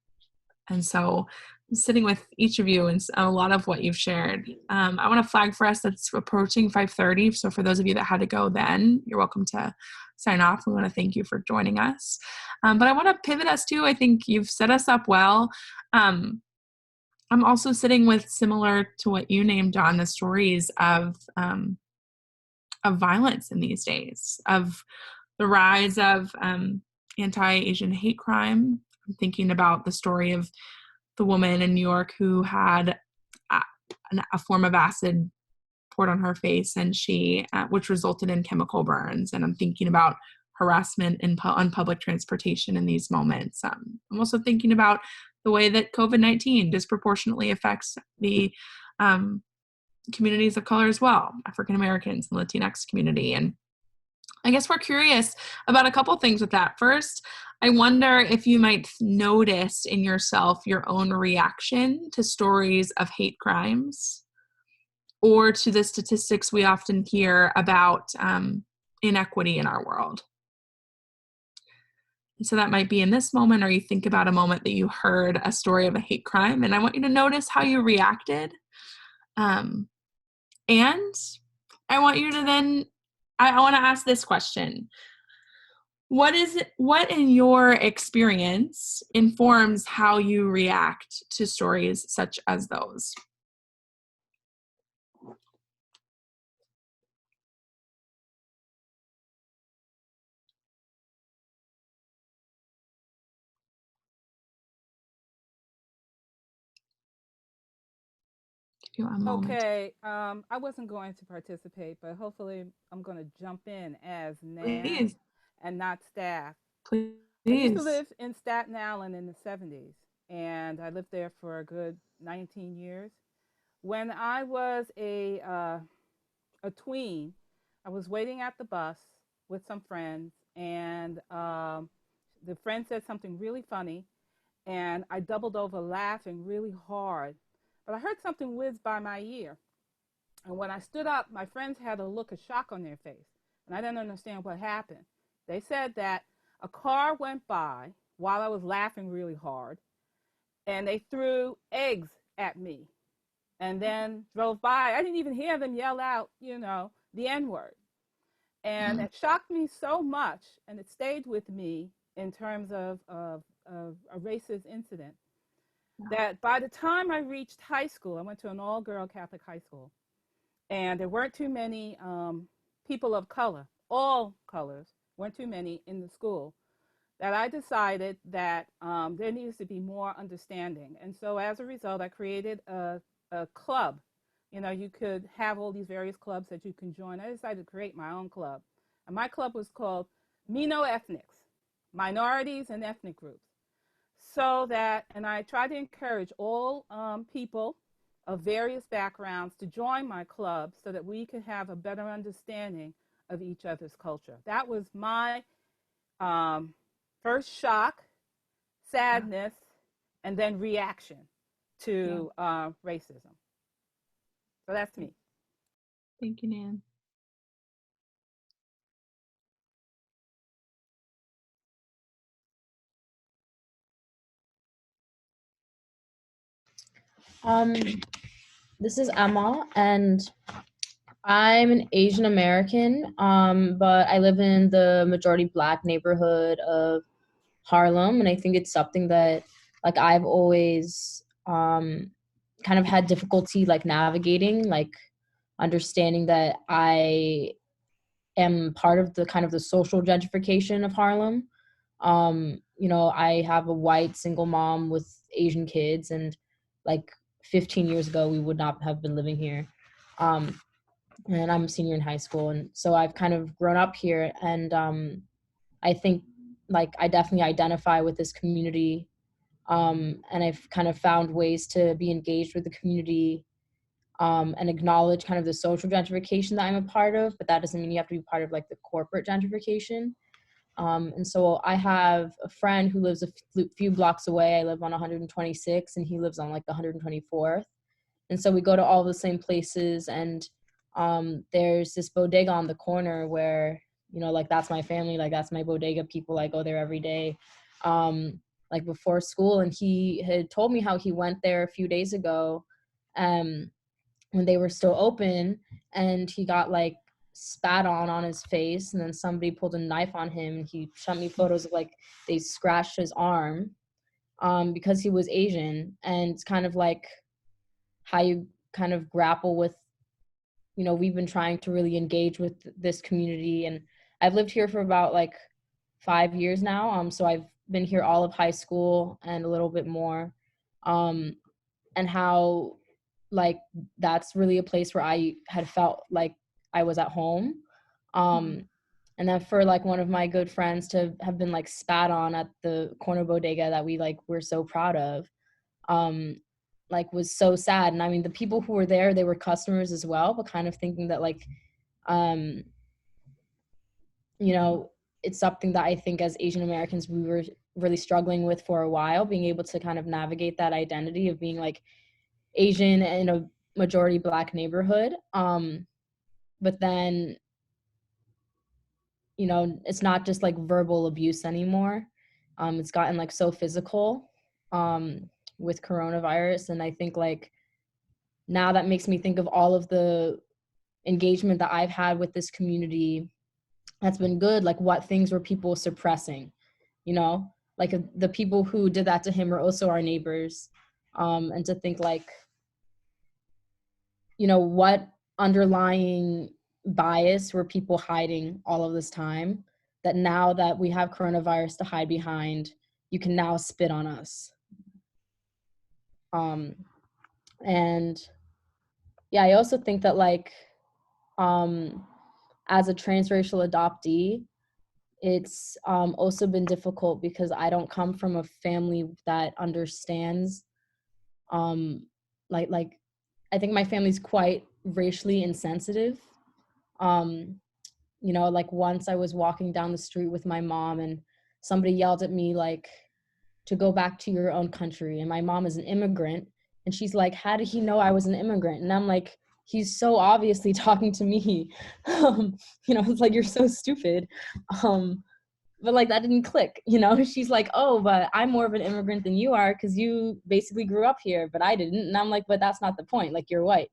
And so sitting with each of you and a lot of what you've shared, I want to flag for us that's approaching 5:30. So for those of you that had to go then, you're welcome to sign off. We want to thank you for joining us. But I want to pivot us too. I think you've set us up well. I'm also sitting with, similar to what you named, John, the stories of violence in these days, of the rise of anti-Asian hate crime. I'm thinking about the story of the woman in New York who had a form of acid poured on her face, and which resulted in chemical burns. And I'm thinking about harassment on public transportation in these moments. I'm also thinking about the way that COVID-19 disproportionately affects the communities of color as well, African Americans and Latinx community. And I guess we're curious about a couple things with that. First, I wonder if you might notice in yourself your own reaction to stories of hate crimes, or to the statistics we often hear about inequity in our world. And so that might be in this moment, or you think about a moment that you heard a story of a hate crime, and I want you to notice how you reacted. And I want you to then, I want to ask this question. What in your experience informs how you react to stories such as those? Give you a moment. Okay, I wasn't going to participate, but hopefully I'm going to jump in as Nan and not staff. Please. I used to live in Staten Island in the 70s, and I lived there for a good 19 years. When I was a tween, I was waiting at the bus with some friends, and the friend said something really funny, and I doubled over laughing really hard. But I heard something whiz by my ear. And when I stood up, my friends had a look of shock on their face, and I didn't understand what happened. They said that a car went by while I was laughing really hard, and they threw eggs at me and then drove by. I didn't even hear them yell out, the N-word. And it shocked me so much, and it stayed with me in terms of a racist incident, that by the time I reached high school, I went to an all-girl Catholic high school, and there weren't too many people of color, all colors, weren't too many in the school, that I decided that there needs to be more understanding. And so as a result, I created a club. You could have all these various clubs that you can join. I decided to create my own club. And my club was called Mino-Ethnics, Minorities and Ethnic Groups. And I try to encourage all people of various backgrounds to join my club so that we could have a better understanding of each other's culture. That was my first shock, sadness, and then reaction to racism. So that's me. Thank you, Nan. Um, this is Emma, and I'm an Asian American, but I live in the majority Black neighborhood of Harlem, and I think it's something that like I've always kind of had difficulty like navigating, like understanding that I am part of the kind of the social gentrification of Harlem. You know, I have a white single mom with Asian kids, and like 15 years ago, we would not have been living here. And I'm a senior in high school, and so I've kind of grown up here, and I think like I definitely identify with this community, and I've kind of found ways to be engaged with the community, and acknowledge kind of the social gentrification that I'm a part of, but that doesn't mean you have to be part of like the corporate gentrification. And so I have a friend who lives a few blocks away. I live on 126 and he lives on like the 124th. And so we go to all the same places, and there's this bodega on the corner where, you know, like that's my family, like that's my bodega people. I go there every day, like before school. And he had told me how he went there a few days ago, when they were still open, and he got like spat on his face, and then somebody pulled a knife on him, and he showed me photos of like they scratched his arm because he was Asian. And it's kind of like how you kind of grapple with, you know, we've been trying to really engage with this community, and I've lived here for about like 5 years now, so I've been here all of high school and a little bit more, and how like that's really a place where I had felt like I was at home. And then for like one of my good friends to have been like spat on at the corner bodega that we like we're so proud of, like was so sad. And I mean, the people who were there, they were customers as well, but kind of thinking that like, you know, it's something that I think as Asian Americans, we were really struggling with for a while, being able to kind of navigate that identity of being like Asian in a majority Black neighborhood. But then, you know, it's not just like verbal abuse anymore. It's gotten like so physical with coronavirus. And I think like now that makes me think of all of the engagement that I've had with this community that's been good. Like what things were people suppressing, you know, like the people who did that to him are also our neighbors. And to think like, you know, what underlying bias were people hiding all of this time, that now that we have coronavirus to hide behind, you can now spit on us. And yeah, I also think that like, as a transracial adoptee, it's also been difficult because I don't come from a family that understands, like I think my family's quite racially insensitive. You know, like once I was walking down the street with my mom and somebody yelled at me like to go back to your own country. And my mom is an immigrant. And she's like, how did he know I was an immigrant? And I'm like, he's so obviously talking to me. You know, it's like, you're so stupid. But like that didn't click, you know? She's like, oh, but I'm more of an immigrant than you are because you basically grew up here, but I didn't. And I'm like, but that's not the point. Like, you're white,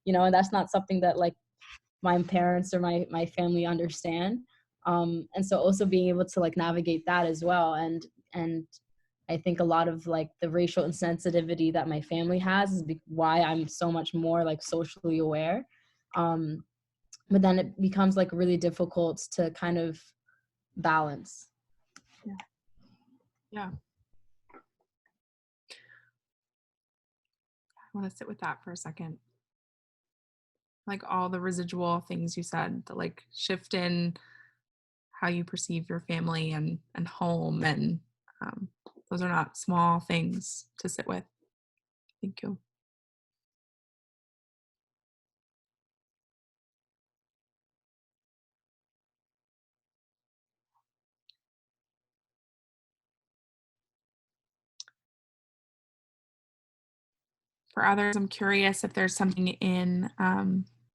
you know, and that's not something that like my parents or my family understand. And so also being able to like navigate that as well. And I think a lot of like the racial insensitivity that my family has is why I'm so much more like socially aware. But then it becomes like really difficult to kind of balance. Yeah. I want to sit with that for a second. Like all the residual things you said, the like shift in how you perceive your family and home, and those are not small things to sit with. Thank you. For others, I'm curious if there's something in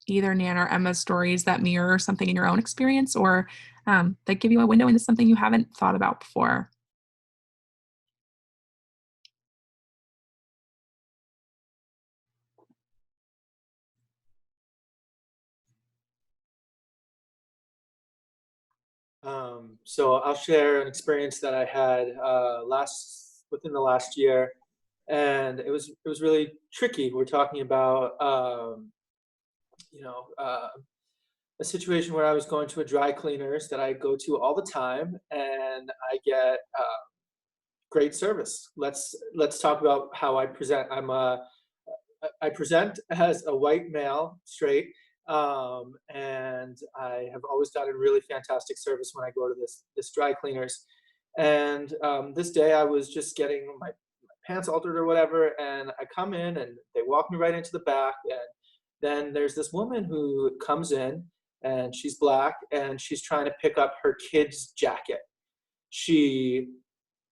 either Nan or Emma's stories that mirror something in your own experience, or that give you a window into something you haven't thought about before. So I'll share an experience that I had within the last year, and it was really tricky. We're talking about a situation where I was going to a dry cleaners that I go to all the time, and I get great service. Let's talk about how I present. I present as a white male, straight, and I have always gotten really fantastic service when I go to this dry cleaners. And this day I was just getting my pants altered or whatever, and I come in and they walk me right into the back, and then there's this woman who comes in, and she's black, and she's trying to pick up her kid's jacket. She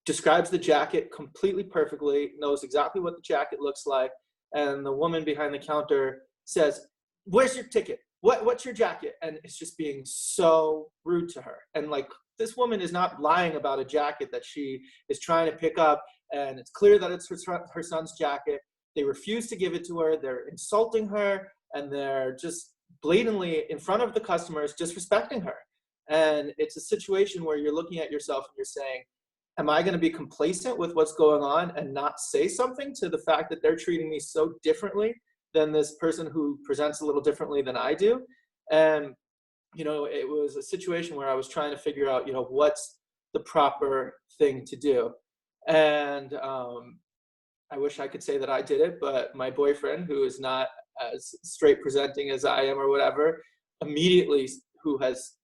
describes the jacket completely perfectly, knows exactly what the jacket looks like, and the woman behind the counter says, "Where's your ticket? What's your jacket?" And it's just being so rude to her. And like, this woman is not lying about a jacket that she is trying to pick up, and it's clear that it's her son's jacket. They refuse to give it to her. They're insulting her, and they're just blatantly in front of the customers disrespecting her. And it's a situation where you're looking at yourself and you're saying, am I going to be complacent with what's going on and not say something to the fact that they're treating me so differently than this person who presents a little differently than I do? And, it was a situation where I was trying to figure out, what's the proper thing to do. And I wish I could say that I did it, but my boyfriend, who is not as straight presenting as I am or whatever, immediately, who has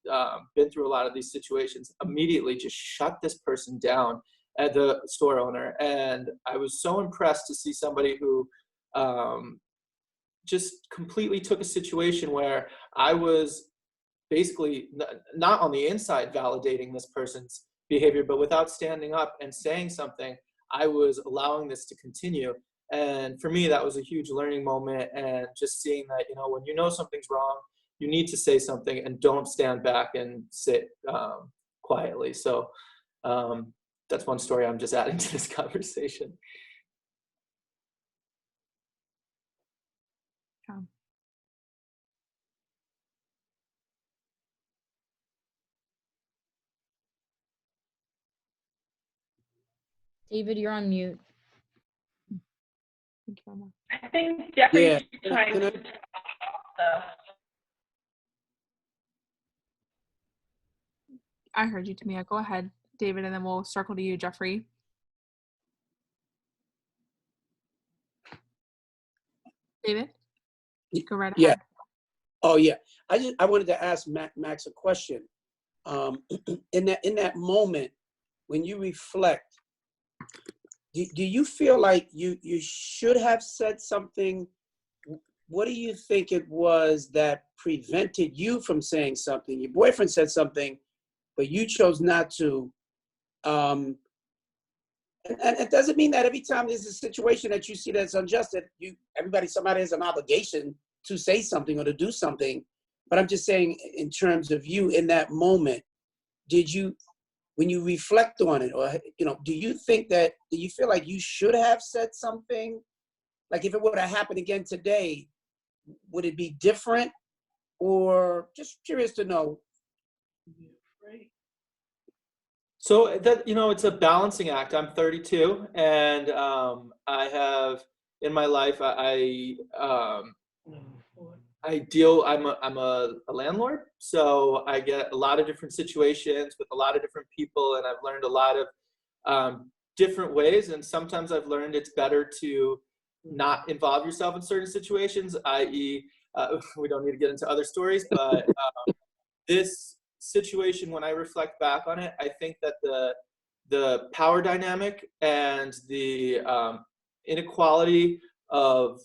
been through a lot of these situations, immediately just shut this person down at the store owner. And I was so impressed to see somebody who just completely took a situation where I was basically not on the inside validating this person's behavior, but without standing up and saying something, I was allowing this to continue. And for me, that was a huge learning moment. And just seeing that, when you know something's wrong, you need to say something and don't stand back and sit quietly. So that's one story I'm just adding to this conversation. David, you're on mute. I think Jeffrey's trying to talk. I heard you, Tamia. Go ahead, David, and then we'll circle to you, Jeffrey. David, go right ahead. Yeah. Oh yeah. I wanted to ask Max a question. In that moment, when you reflect, do you feel like you should have said something? What do you think it was that prevented you from saying something? Your boyfriend said something, but you chose not to. And it doesn't mean that every time there's a situation that you see that's unjust, that somebody has an obligation to say something or to do something. But I'm just saying, in terms of you in that moment, when you reflect on it, or do you feel like you should have said something? Like, if it would have happened again today, would it be different? Or just curious to know. So that, it's a balancing act. I'm 32, and I have in my life, I'm a landlord, so I get a lot of different situations with a lot of different people, and I've learned a lot of different ways. And sometimes I've learned it's better to not involve yourself in certain situations, i.e., we don't need to get into other stories, but this situation, when I reflect back on it, I think that the power dynamic and the inequality of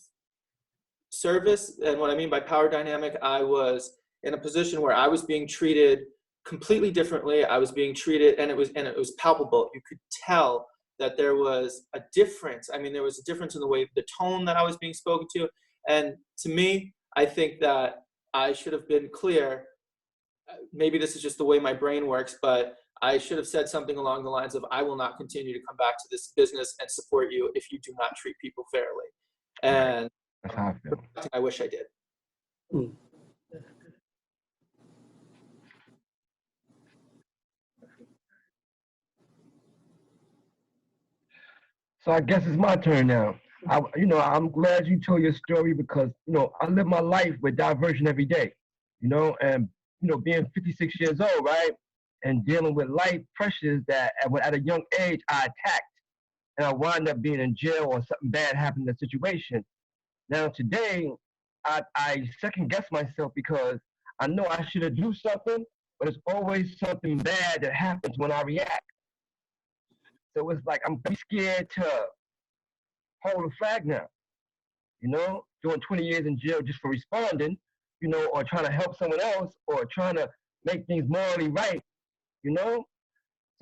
service, and what I mean by power dynamic, I was in a position where I was being treated completely differently. I was being treated, and it was palpable. You could tell that there was a difference. I mean, there was a difference in the tone that I was being spoken to. And to me, I think that I should have been clear. Maybe this is just the way my brain works, but I should have said something along the lines of, I will not continue to come back to this business and support you if you do not treat people fairly. And that's how I feel. I wish I did. So I guess it's my turn now. I'm glad you told your story because, I live my life with diversion every day, and, being 56 years old, right? And dealing with life pressures that at a young age I attacked and I wound up being in jail or something bad happened in the situation. Now today, I second guess myself because I know I should have do something, but it's always something bad that happens when I react. So it's like I'm scared to hold a flag now, doing 20 years in jail just for responding, or trying to help someone else or trying to make things morally right,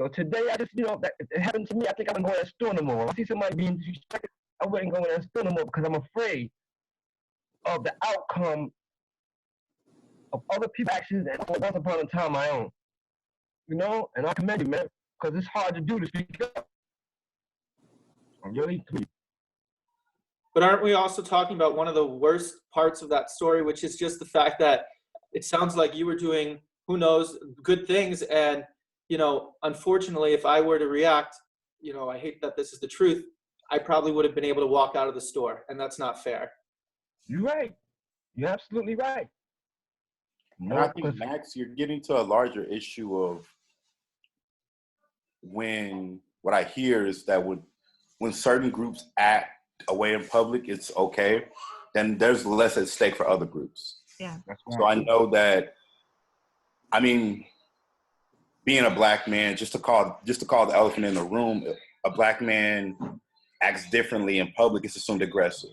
So today I just, that it happened to me. I think I wouldn't go in that store no more. If I see somebody being disrespected, I wouldn't go in that store no more because I'm afraid of the outcome of other people's actions and once upon a time my own. And I commend you, man, because it's hard to do to speak up. I'm really pleased. But aren't we also talking about one of the worst parts of that story, which is just the fact that it sounds like you were doing, who knows, good things. And, unfortunately, if I were to react, I hate that this is the truth, I probably would have been able to walk out of the store. And that's not fair. You're right. You're absolutely right. And I think, Max, you're getting to a larger issue of what I hear is that when certain groups act away in public, it's okay, then there's less at stake for other groups. Yeah. So I know that, being a Black man, just to call the elephant in the room, a Black man acts differently in public, it's assumed aggressive.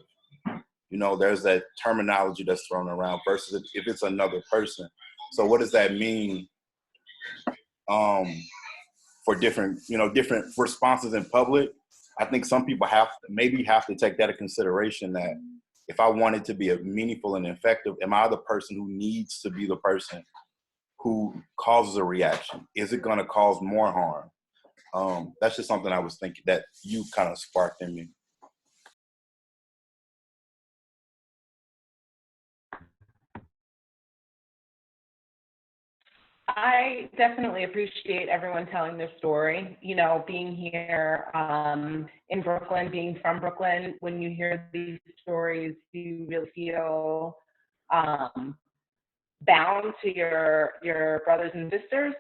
There's that terminology that's thrown around versus if it's another person. So what does that mean for different responses in public? I think some people have to take that into consideration, that if I want it to be meaningful and effective, am I the person who needs to be the person who causes a reaction? Is it going to cause more harm? That's just something I was thinking that you kind of sparked in me. I definitely appreciate everyone telling their story. Being here in Brooklyn, being from Brooklyn, when you hear these stories, you really feel bound to your brothers and sisters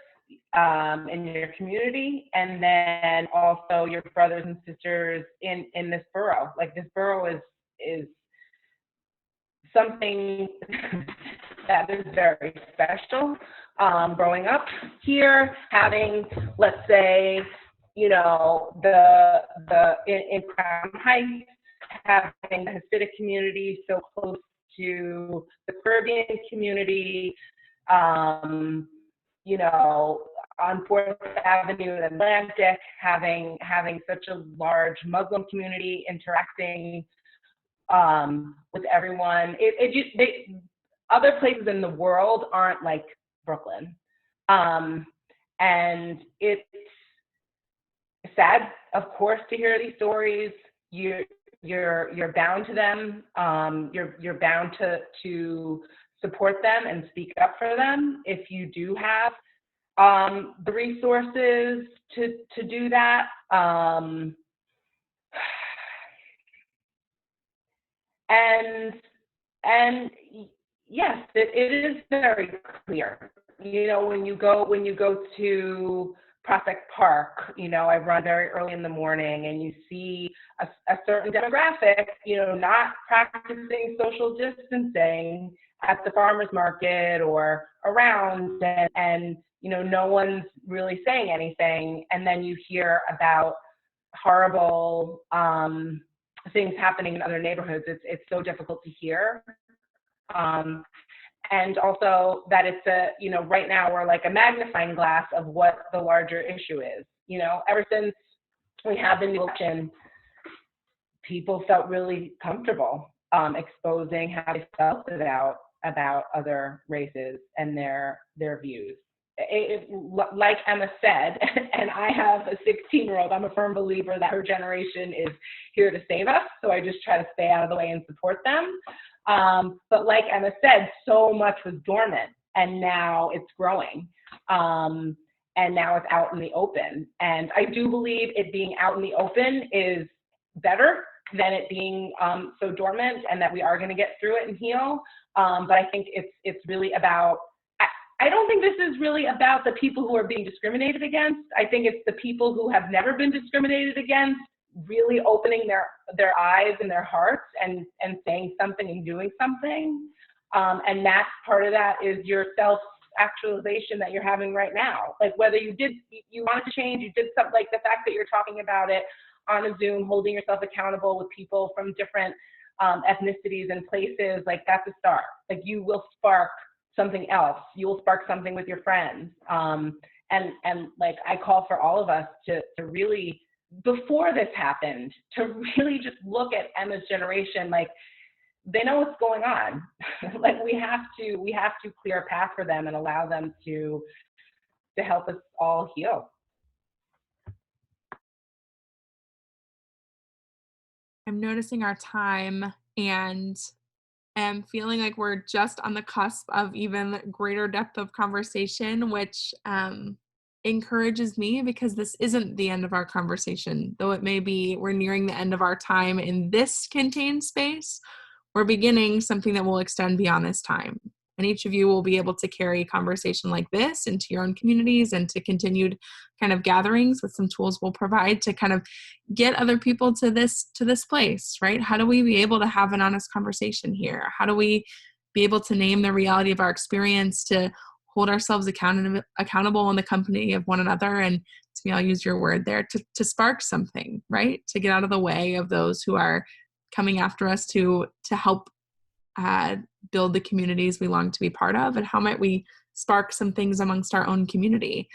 in your community, and then also your brothers and sisters in this borough. Like, this borough is something that is very special. Growing up here, having, let's say, in Crown Heights, having the Hasidic community so close to the Caribbean community, on 4th Avenue and Atlantic, having such a large Muslim community interacting with everyone. Other places in the world aren't like Brooklyn. And it's sad, of course, to hear these stories. You're bound to them. You're bound to support them and speak up for them if you do have the resources to do that. And yes, it is very clear. When you go to Prospect Park, I run very early in the morning, and you see a certain demographic, not practicing social distancing at the farmer's market or around, and no one's really saying anything. And then you hear about horrible things happening in other neighborhoods. It's so difficult to hear. And also that it's right now we're like a magnifying glass of what the larger issue is. Ever since we had the new election, people felt really comfortable exposing how they felt about other races and their views. Like Emma said, and I have a 16-year-old, I'm a firm believer that her generation is here to save us, so I just try to stay out of the way and support them. But like Emma said, so much was dormant, and now it's growing. And now it's out in the open. And I do believe it being out in the open is better than it being so dormant, and that we are going to get through it and heal. But I think it's really about, I don't think this is really about the people who are being discriminated against. I think it's the people who have never been discriminated against really opening their eyes and their hearts and saying something and doing something. And that's part of that is your self-actualization that you're having right now. Like whether you wanted to change, you did something, like the fact that you're talking about it on a Zoom, holding yourself accountable with people from different ethnicities and places, like that's a start. Like you will spark something else. You will spark something with your friends. And like I call for all of us to really, before this happened, to really just look at Emma's generation, like they know what's going on. Like we have to clear a path for them and allow them to help us all heal. I'm noticing our time and am feeling like we're just on the cusp of even greater depth of conversation, which encourages me because this isn't the end of our conversation. Though it may be, we're nearing the end of our time in this contained space, we're beginning something that will extend beyond this time. And each of you will be able to carry a conversation like this into your own communities and to continued kind of gatherings with some tools we'll provide to kind of get other people to this place, right? How do we be able to have an honest conversation here? How do we be able to name the reality of our experience, to hold ourselves accountable in the company of one another, and to me, I'll use your word there, to spark something, right? To get out of the way of those who are coming after us to help build the communities we long to be part of, and how might we spark some things amongst our own community.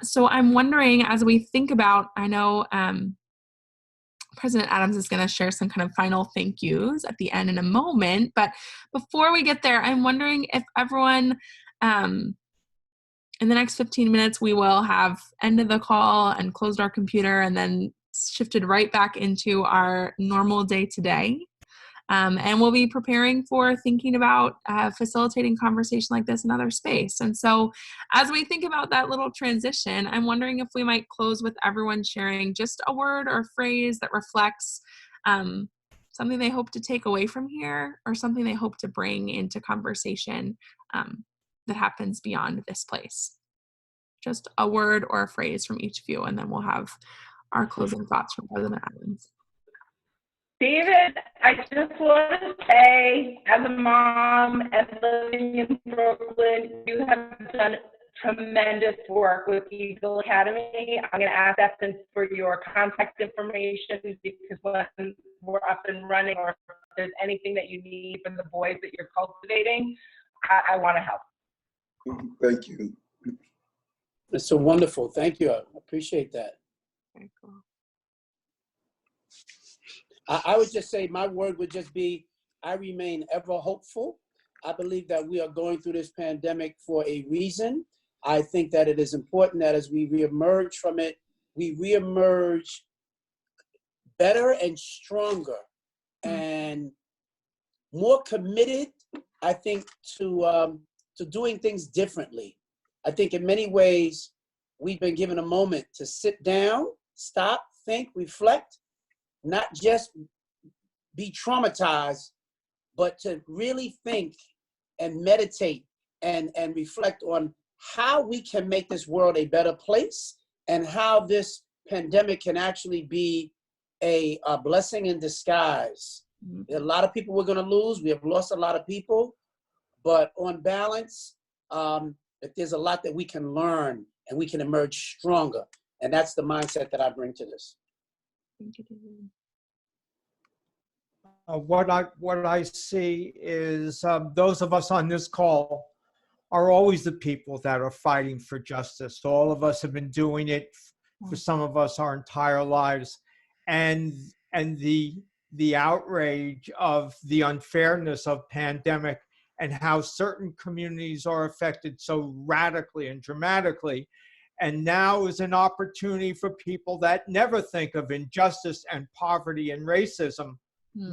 So I'm wondering, as we think about, I know President Adams is going to share some kind of final thank yous at the end in a moment, but before we get there, I'm wondering if everyone, in the next 15 minutes, we will have ended the call and closed our computer and then shifted right back into our normal day-to-day. And we'll be preparing for thinking about facilitating conversation like this in other space. And so as we think about that little transition, I'm wondering if we might close with everyone sharing just a word or phrase that reflects something they hope to take away from here, or something they hope to bring into conversation that happens beyond this place. Just a word or a phrase from each of you, and then we'll have our closing thoughts from President Adams. David, I just want to say, as a mom and living in Brooklyn, you have done tremendous work with Eagle Academy. I'm going to ask Stephen for your contact information, because when we're up and running, or if there's anything that you need from the boys that you're cultivating, I want to help. Thank you. That's so wonderful. Thank you. I appreciate that. Very cool. I would just say my word would just be, I remain ever hopeful. I believe that we are going through this pandemic for a reason. I think that it is important that as we reemerge from it, we reemerge better and stronger and more committed, I think, to doing things differently. I think in many ways, we've been given a moment to sit down, stop, think, reflect, not just be traumatized, but to really think and meditate and reflect on how we can make this world a better place, and how this pandemic can actually be a blessing in disguise. There are a lot of people we're going to lose. We have lost a lot of people, but on balance, that there's a lot that we can learn and we can emerge stronger. And that's the mindset that I bring to this. Thank you, David. What I see is those of us on this call are always the people that are fighting for justice. All of us have been doing it for some of us our entire lives, and the outrage of the unfairness of pandemic and how certain communities are affected so radically and dramatically. And now is an opportunity for people that never think of injustice and poverty and racism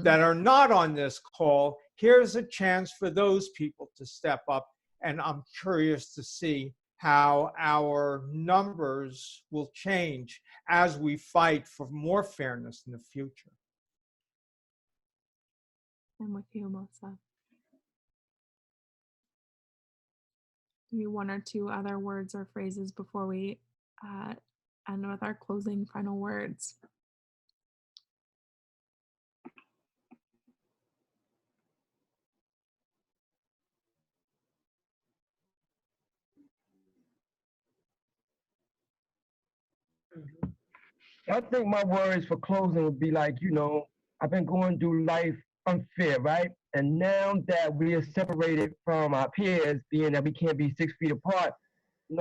that are not on this call. Here's a chance for those people to step up. And I'm curious to see how our numbers will change as we fight for more fairness in the future. I'm with you, Melissa. Maybe one or two other words or phrases before we end with our closing final words. I think my words for closing would be like, I've been going through life unfair, right? And now that we are separated from our peers, being that we can't be 6 feet apart,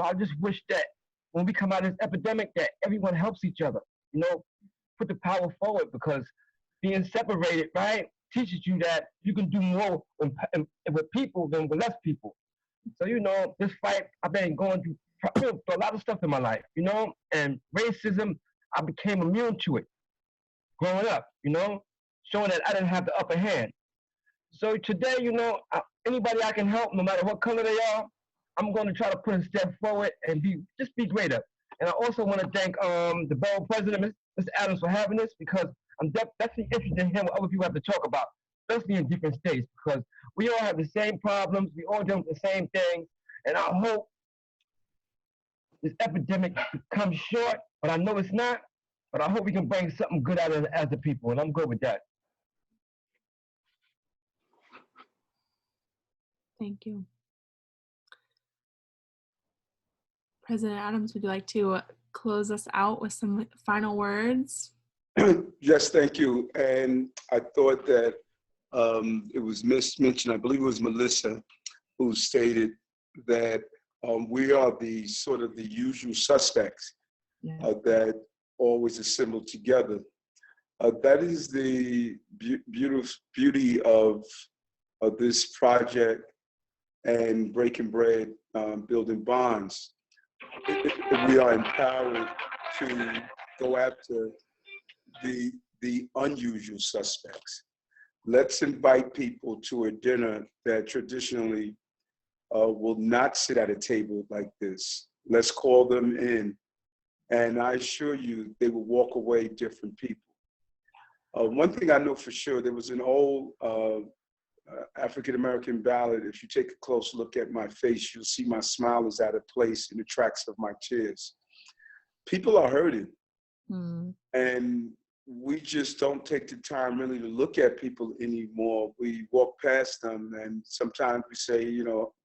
I just wish that when we come out of this epidemic, that everyone helps each other, put the power forward, because being separated, right, teaches you that you can do more with people than with less people. So, this fight, I've been going through a lot of stuff in my life, and racism, I became immune to it growing up, showing that I didn't have the upper hand. So today, anybody I can help, no matter what color they are, I'm going to try to put a step forward and just be greater. And I also want to thank the Borough President, Mr. Adams, for having this, because I'm definitely interested in hearing what other people have to talk about, especially in different states, because we all have the same problems, we all deal with the same things, and I hope this epidemic comes short, but I know it's not, but I hope we can bring something good out of it as a people, and I'm good with that. Thank you. President Adams, would you like to close us out with some final words? Yes, thank you. And I thought that it was mentioned, I believe it was Melissa, who stated that we are the sort of the usual suspects that always assemble together. That is the beauty of this project and Breaking Bread, Building Bonds. We are empowered to go after the unusual suspects. Let's invite people to a dinner that traditionally will not sit at a table like this. Let's call them in, and I assure you they will walk away different people. One thing I know for sure, there was an old African-American ballad. If you take a close look at my face, you'll see my smile is out of place in the tracks of my tears. People are hurting. And we just don't take the time really to look at people anymore. We walk past them, and sometimes we say,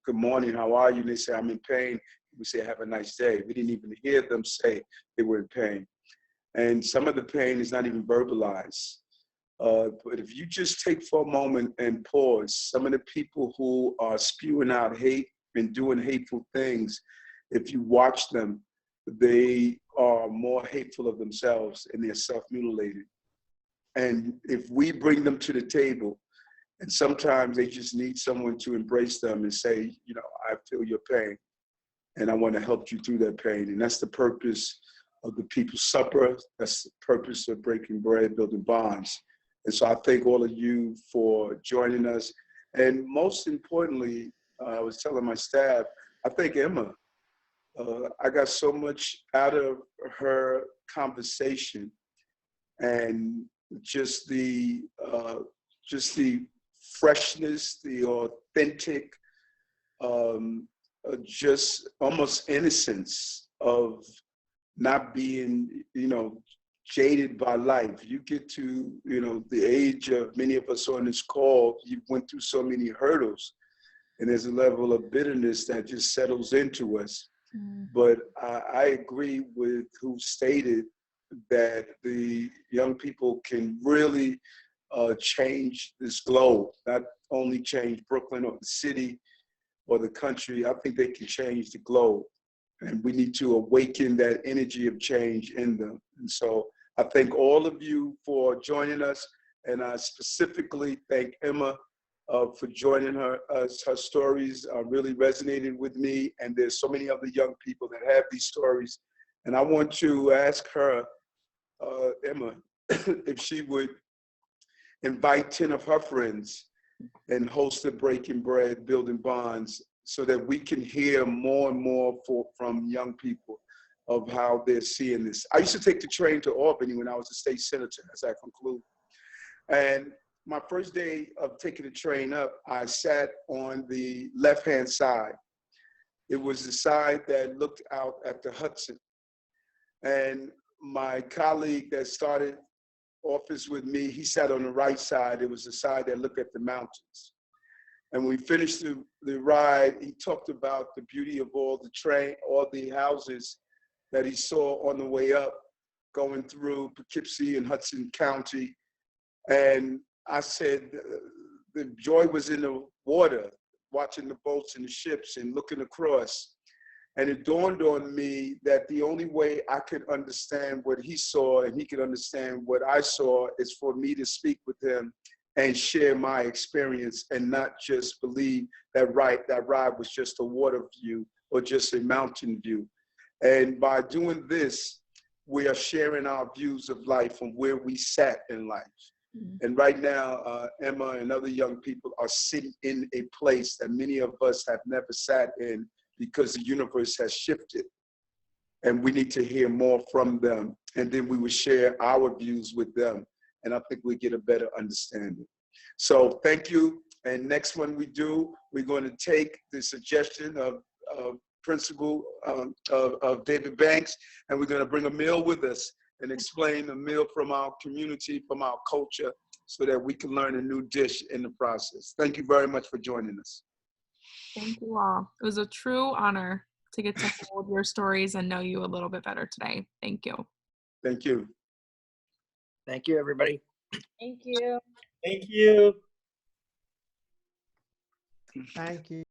good morning, how are you? And they say, I'm in pain. We say, have a nice day. We didn't even hear them say they were in pain. And some of the pain is not even verbalized. But if you just take for a moment and pause, some of the people who are spewing out hate and doing hateful things, if you watch them, they are more hateful of themselves and they're self-mutilated. And if we bring them to the table, and sometimes they just need someone to embrace them and say, I feel your pain and I want to help you through that pain. And that's the purpose of the People's Supper. That's the purpose of Breaking Bread, Building Bonds. And so I thank all of you for joining us. And most importantly, I was telling my staff, I thank Emma. I got so much out of her conversation, and just the freshness, the authentic, just almost innocence of not being, jaded by life. You get to, the age of many of us on this call, you went through so many hurdles, and there's a level of bitterness that just settles into us. But I agree with who stated that the young people can really change this globe, not only change Brooklyn or the city or the country. I think they can change the globe. And we need to awaken that energy of change in them. And so I thank all of you for joining us. And I specifically thank Emma for joining us. Her stories really resonated with me. And there's so many other young people that have these stories. And I want to ask her, Emma, if she would invite 10 of her friends and host a Breaking Bread, Building Bonds so that we can hear more and more from young people of how they're seeing this. I used to take the train to Albany when I was a state senator, as I conclude. And my first day of taking the train up, I sat on the left-hand side. It was the side that looked out at the Hudson. And my colleague that started office with me, he sat on the right side. It was the side that looked at the mountains. And when we finished the ride, he talked about the beauty of all the houses that he saw on the way up, going through Poughkeepsie and Hudson County. And I said, the joy was in the water, watching the boats and the ships and looking across. And it dawned on me that the only way I could understand what he saw and he could understand what I saw is for me to speak with him and share my experience and not just believe that ride was just a water view or just a mountain view. And by doing this, we are sharing our views of life from where we sat in life. And right now, Emma and other young people are sitting in a place that many of us have never sat in because the universe has shifted. And we need to hear more from them. And then we will share our views with them. And I think we get a better understanding. So thank you. And next one we do, we're going to take the suggestion of Principal of David Banks, and we're going to bring a meal with us and explain the meal from our community, from our culture, so that we can learn a new dish in the process. Thank you very much for joining us. Thank you all. It was a true honor to get to hold your stories and know you a little bit better today. Thank you. Thank you. Thank you, everybody. Thank you. Thank you. Thank you.